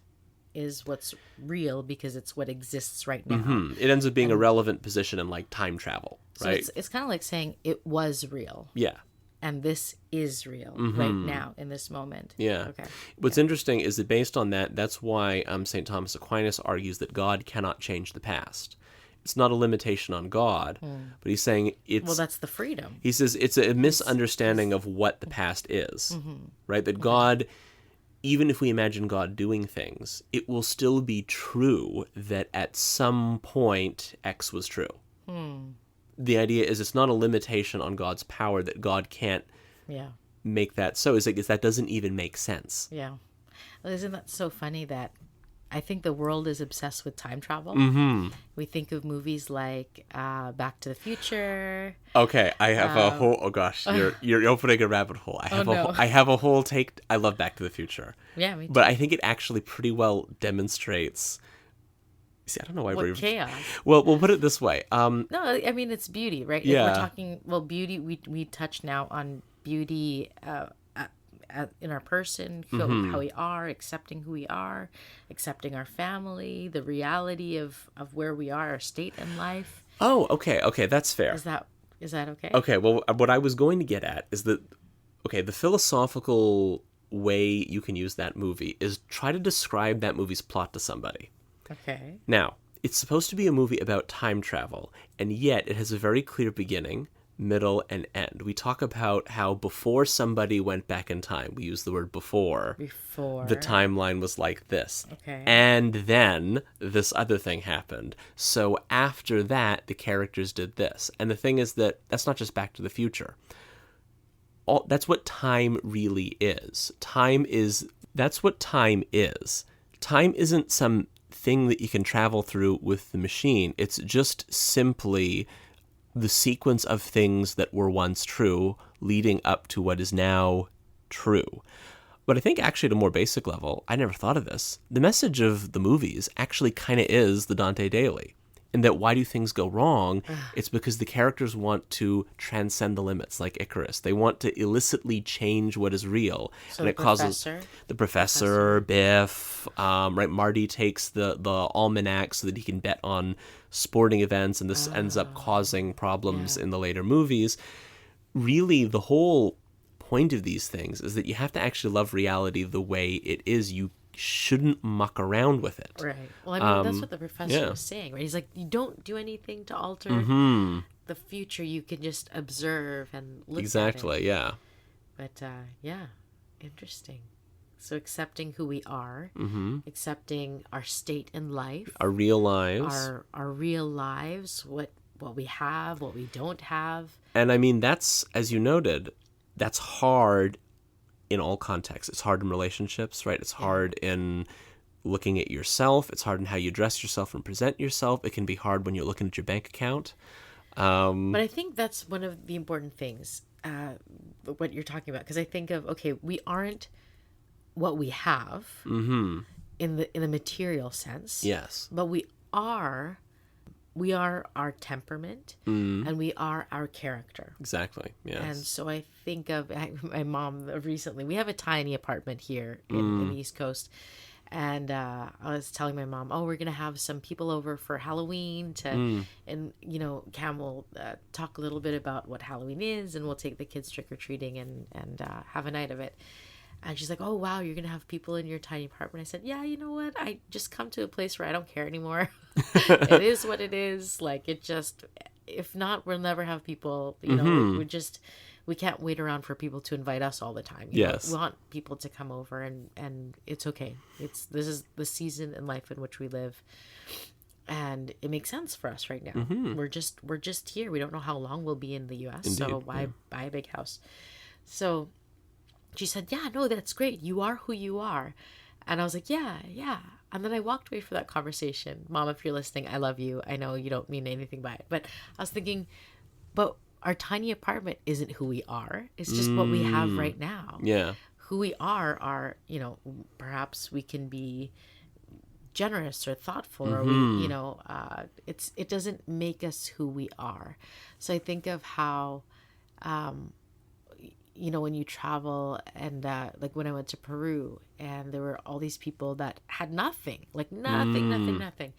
is what's real because it's what exists right now. It ends up being a relevant position in like time travel, right? So it's kind of like saying it was real. Yeah. And this is real right now in this moment. Yeah. Okay. What's interesting is that based on that, that's why St. Thomas Aquinas argues that God cannot change the past. It's not a limitation on God, but he's saying it's... Well, that's the freedom. He says it's a misunderstanding of what the past is, right? That God, even if we imagine God doing things, it will still be true that at some point X was true. The idea is it's not a limitation on God's power that God can't make that so. It's like that doesn't even make sense. Yeah. Well, isn't that so funny that I think the world is obsessed with time travel. We think of movies like Back to the Future. Okay, I have a whole... Oh gosh, you're opening a rabbit hole. I have a whole take. I love Back to the Future. Yeah, me too. But I think it actually pretty well demonstrates... See, I don't know why we're... chaos. Well, we'll put it this way. No, I mean, it's beauty, right? Yeah. If we're talking... Well, beauty, we touch now on beauty... in our person, how we are, accepting who we are, accepting our family, the reality of where we are, our state in life. Oh, okay, that's fair. Is that okay? Okay, well, what I was going to get at is that, the philosophical way you can use that movie is try to describe that movie's plot to somebody. Okay. Now, it's supposed to be a movie about time travel, and yet it has a very clear beginning, middle, and end. We talk about how before somebody went back in time, we use the word before, the timeline was like this. Okay. And then this other thing happened. So after that, the characters did this. And the thing is that that's not just Back to the Future. That's what time really is. That's what time is. Time isn't some thing that you can travel through with the machine. It's just simply the sequence of things that were once true leading up to what is now true. But I think actually at a more basic level, I never thought of this. The message of the movies actually kind of is the Dante Daily. In that why do things go wrong? It's because the characters want to transcend the limits, like Icarus. They want to illicitly change what is real. So and it causes the professor, Biff, right? Marty takes the almanac so that he can bet on sporting events, and this ends up causing problems in the later movies. Really, the whole point of these things is that you have to actually love reality the way it is. You shouldn't muck around with it. Right. Well, I mean, that's what the professor was saying, right? He's like, you don't do anything to alter the future. You can just observe and look at it. Exactly, yeah. But, interesting. So accepting who we are, accepting our state in life. Our real lives. Our real lives, what we have, what we don't have. And I mean, that's, as you noted, that's hard in all contexts. It's hard in relationships, right? It's hard in looking at yourself. It's hard in how you dress yourself and present yourself. It can be hard when you're looking at your bank account. But I think that's one of the important things, what you're talking about. Because I think of, we aren't what we have Mm-hmm. in the material sense. Yes. But we are our temperament, and we are our character. Exactly. Yes. And so I think of my mom recently. We have a tiny apartment here in the East Coast. And I was telling my mom, oh, we're going to have some people over for Halloween and, Cam will talk a little bit about what Halloween is, and we'll take the kids trick-or-treating and have a night of it. And she's like, oh, wow, you're going to have people in your tiny apartment. I said, yeah, you know what? I just come to a place where I don't care anymore. It is what it is. Like, it just, if not, we'll never have people, we can't wait around for people to invite us all the time. Yes. We want people to come over, and it's okay. This is the season in life in which we live. And it makes sense for us right now. We're just here. We don't know how long we'll be in the US. Indeed, So why buy a big house? So she said, yeah, no, that's great. You are who you are. And I was like, yeah. And then I walked away from that conversation. Mom, if you're listening, I love you. I know you don't mean anything by it. But I was thinking, but our tiny apartment isn't who we are. It's just what we have right now. Yeah. Who we are, perhaps we can be generous or thoughtful, or it doesn't make us who we are. So I think of how, when you travel, and like when I went to Peru, and there were all these people that had nothing, like nothing.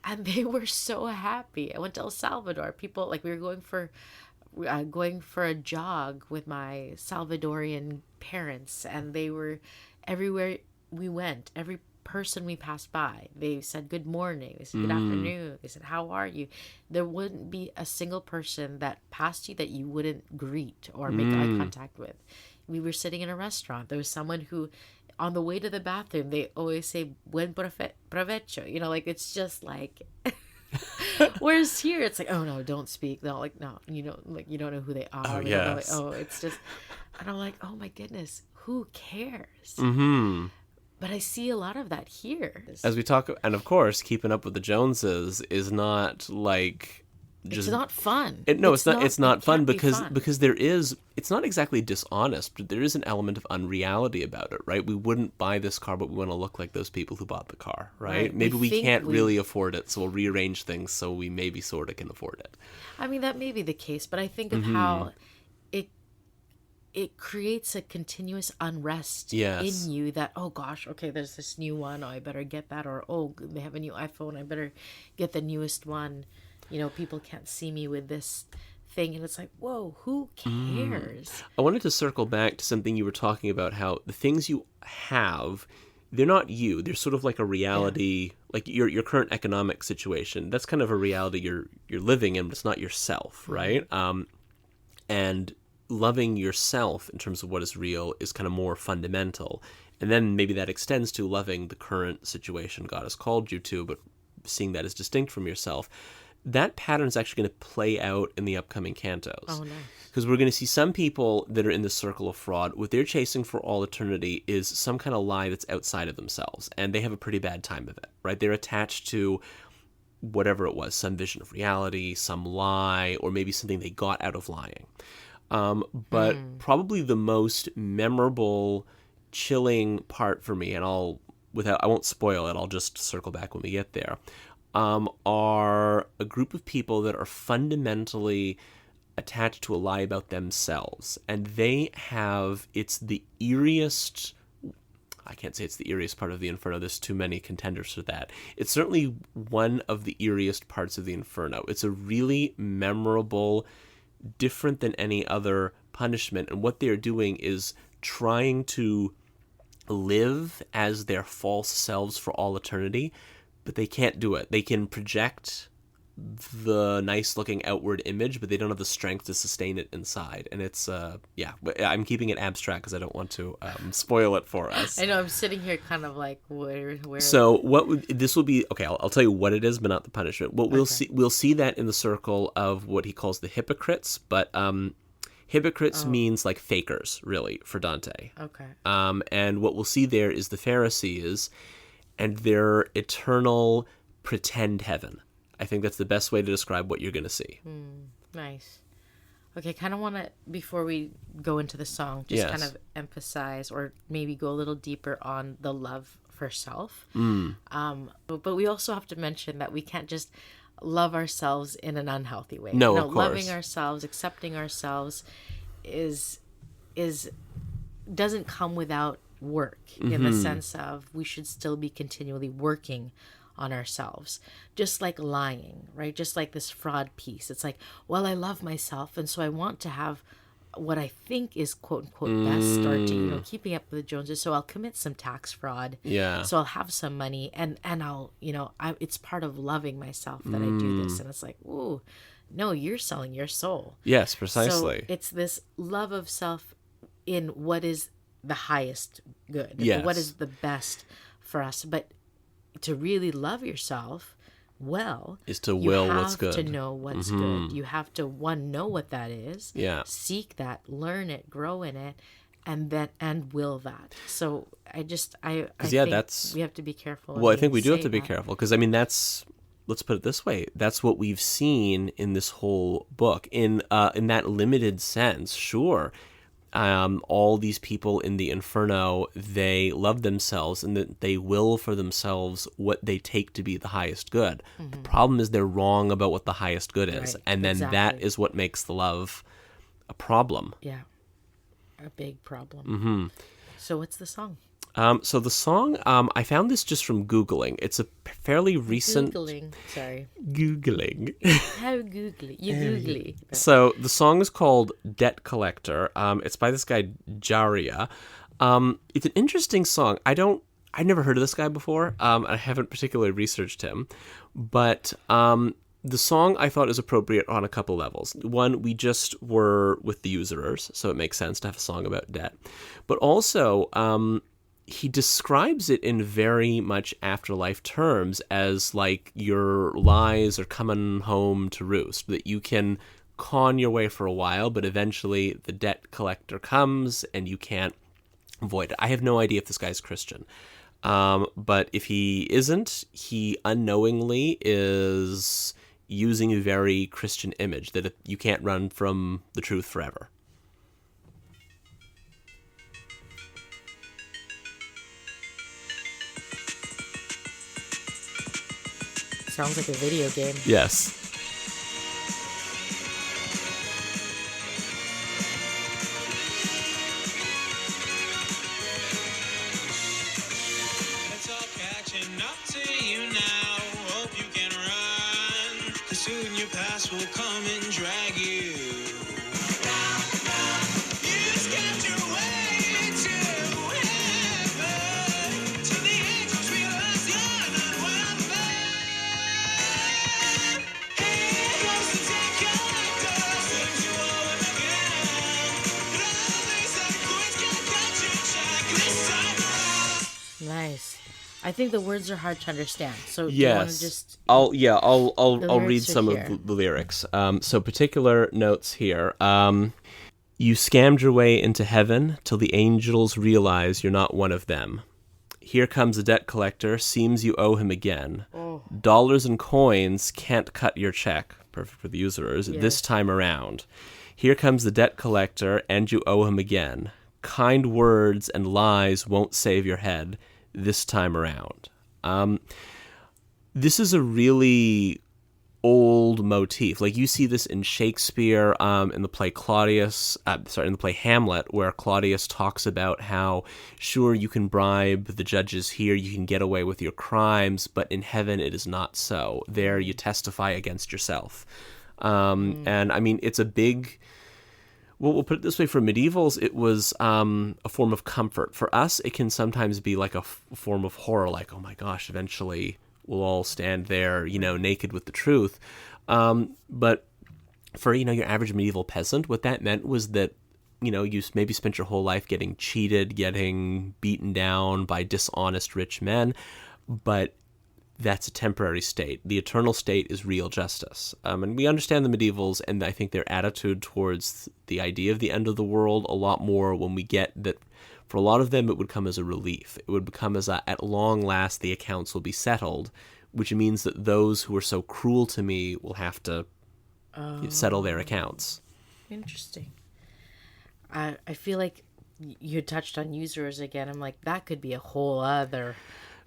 And they were so happy. I went to El Salvador. People, like, we were going for a jog with my Salvadorian parents, and they were everywhere we went. Every person we passed by, they said good morning, they said good afternoon, they said how are you. There wouldn't be a single person that passed you that you wouldn't greet or make eye contact with. We were sitting in a restaurant. There was someone who, on the way to the bathroom, they always say buen provecho, like, it's just like whereas here it's like, oh no, don't speak, no, like, no, you don't know who they are. Yes. It's just, and I'm like, oh my goodness, who cares? But I see a lot of that here. As we talk, and of course, keeping up with the Joneses is not like just. It's not fun. It's not fun because fun. It's not exactly dishonest, but there is an element of unreality about it, right? We wouldn't buy this car, but we want to look like those people who bought the car, right? Maybe we can't really afford it, so we'll rearrange things so we maybe sort of can afford it. I mean, that may be the case, but I think of how it creates a continuous unrest in you that, oh gosh, okay, there's this new one, oh, I better get that, or oh, they have a new iPhone, I better get the newest one. People can't see me with this thing, and it's like, whoa, who cares? I wanted to circle back to something you were talking about, how the things you have, they're not you. They're sort of like a reality, like your current economic situation. That's kind of a reality you're living in, but it's not yourself, right? And loving yourself in terms of what is real is kind of more fundamental. And then maybe that extends to loving the current situation God has called you to, but seeing that as distinct from yourself. That pattern is actually going to play out in the upcoming cantos. Oh, nice. Because we're going to see some people that are in the circle of fraud, what they're chasing for all eternity is some kind of lie that's outside of themselves, and they have a pretty bad time of it, right? They're attached to whatever it was, some vision of reality, some lie, or maybe something they got out of lying. But probably the most memorable, chilling part for me, and I won't spoil it, I'll just circle back when we get there, are a group of people that are fundamentally attached to a lie about themselves. And it's the eeriest, I can't say it's the eeriest part of the Inferno, there's too many contenders for that. It's certainly one of the eeriest parts of the Inferno. It's a really memorable, different than any other punishment, and what they're doing is trying to live as their false selves for all eternity, but they can't do it. They can project the nice looking outward image, but they don't have the strength to sustain it inside. And it's I'm keeping it abstract because I don't want to spoil it for us. I know, I'm sitting here kind of like, where so this will be okay, I'll tell you what it is, but not the punishment. We'll see that in the circle of what he calls the hypocrites, but hypocrites means like fakers, really, for Dante. Okay. And what we'll see there is the Pharisees and their eternal pretend heaven. I think that's the best way to describe what you're going to see. Nice. Okay, I kind of want to, before we go into the song, just kind Yes. of emphasize or maybe go a little deeper on the love for self. But we also have to mention that we can't just love ourselves in an unhealthy way. No, No, of loving course. ourselves, accepting ourselves is is doesn't come without work, in the sense of we should still be continually working on ourselves, just like lying, right? Just like this fraud piece. It's like, well, I love myself, and so I want to have what I think is quote unquote best, or to, keeping up with the Joneses. So I'll commit some tax fraud. Yeah. So I'll have some money, and I'll, it's part of loving myself that I do this. And it's like, ooh, no, you're selling your soul. Yes, So precisely. it's this love of self in what is the highest good, Yes. what is the best for us. But to really love yourself well, Is to you will have what's good. to know what's good. You have to, one, know what that is, Yeah. seek that, learn it, grow in it, and will that. So I think that's... we have to be careful. Well, I think we do have say to be that. careful because, I mean, let's put it this way. That's what we've seen in this whole book. In that limited sense, sure. All these people in the Inferno, they love themselves and that they will for themselves what they take to be the highest good. The problem is they're wrong about what the highest good is. Right, And then that exactly. is what makes the love a problem. Yeah, a big problem. So what's the song? So the song, I found this just from Googling. It's a fairly recent... Googling. Sorry. Googling. How googly? You googly. So the song is called Debt Collector. It's by this guy, Geryon. It's an interesting song. I'd never heard of this guy before. I haven't particularly researched him. But the song I thought is appropriate on a couple levels. One, we just were with the usurers, so it makes sense to have a song about debt. But also... he describes it in very much afterlife terms as like your lies are coming home to roost, that you can con your way for a while, but eventually the debt collector comes and you can't avoid it. I have no idea if this guy's Christian. But if he isn't, he unknowingly is using a very Christian image that you can't run from the truth forever. Sounds like a video game. Yes. It's all catching up to you now. Hope you can run. 'Cause soon your past will come and drag you. You skipped your way to heaven. To the angels realize you're not welcome. Here goes the debt collector. Seems you owe him again. But all these coins can't cut your check this time around. Nice. I think the words are hard to understand. So do you want to Yes. just... I'll read lyrics are some here. of the lyrics. So particular notes here. You scammed your way into heaven till the angels realize you're not one of them. Here comes a debt collector, seems you owe him again. Dollars and coins can't cut your check, perfect for the usurers, this time around. Here comes the debt collector, and you owe him again. Kind words and lies won't save your head this time around. This is a really old motif. Like you see this in Shakespeare, in the play in the play Hamlet, where Claudius talks about how, sure, you can bribe the judges here, you can get away with your crimes, but in heaven it is not so. There you testify against yourself. And I mean, it's a big... Well, we'll put it this way, for medievals, it was a form of comfort. For us, it can sometimes be like a form of horror, like, oh my gosh, eventually we'll all stand there, naked with the truth. But for, your average medieval peasant, what that meant was that, you maybe spent your whole life getting cheated, getting beaten down by dishonest rich men, but that's a temporary state. The eternal state is real justice. And we understand the medievals, and I think their attitude towards the idea of the end of the world a lot more when we get that for a lot of them it would come as a relief. It would become as at long last the accounts will be settled, which means that those who are so cruel to me will have to settle their accounts. Interesting. I feel like you touched on users again. I'm like, that could be a whole other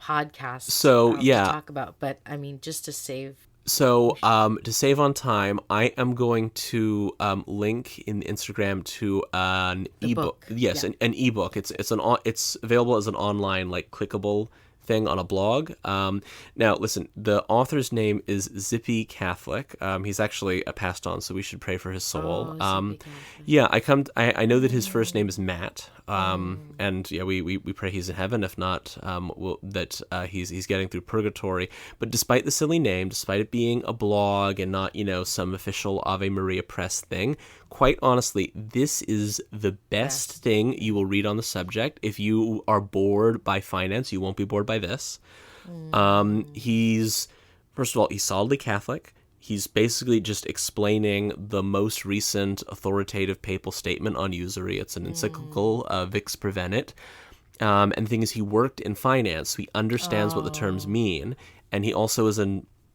podcast So, to talk about. But I mean, just to save. So, to save on time, I am going to link in Instagram to an ebook. book. Yes, Yeah. an ebook. It's available as an online clickable thing on a blog. Now, listen, the author's name is Zippy Catholic. He's actually passed on, so we should pray for his soul. Zippy Catholic. Yeah, I know that his first name is Matt. And yeah, we pray he's in heaven. If not, he's getting through purgatory. But despite the silly name, despite it being a blog and not some official Ave Maria press thing, quite honestly, this is the best thing you will read on the subject. If you are bored by finance, you won't be bored by this. He's first of all, he's solidly Catholic. He's basically just explaining the most recent authoritative papal statement on usury. It's an encyclical, Vix Prevenit. And the thing is, he worked in finance, so he understands what the terms mean. And he also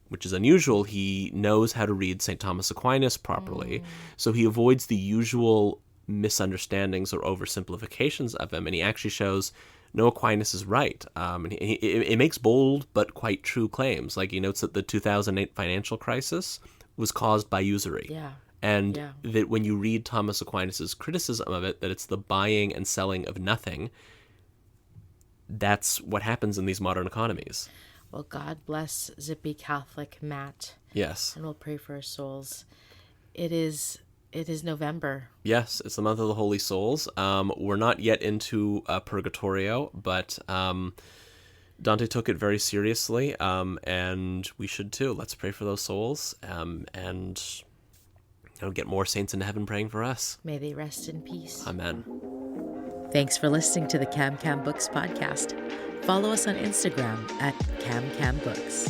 which is unusual, he knows how to read St. Thomas Aquinas properly. So he avoids the usual misunderstandings or oversimplifications of him. And he actually shows, no, Aquinas is right. And it makes bold but quite true claims. Like, he notes that the 2008 financial crisis was caused by usury. Yeah. And that when you read Thomas Aquinas' criticism of it, that it's the buying and selling of nothing, that's what happens in these modern economies. Well, God bless Zippy Catholic Matt. Yes. And we'll pray for our souls. It is November. Yes, it's the month of the Holy Souls. We're not yet into Purgatorio, but Dante took it very seriously, and we should too. Let's pray for those souls, and get more saints into heaven praying for us. May they rest in peace. Amen. Thanks for listening to the Cam Books podcast. Follow us on Instagram at Cam Books.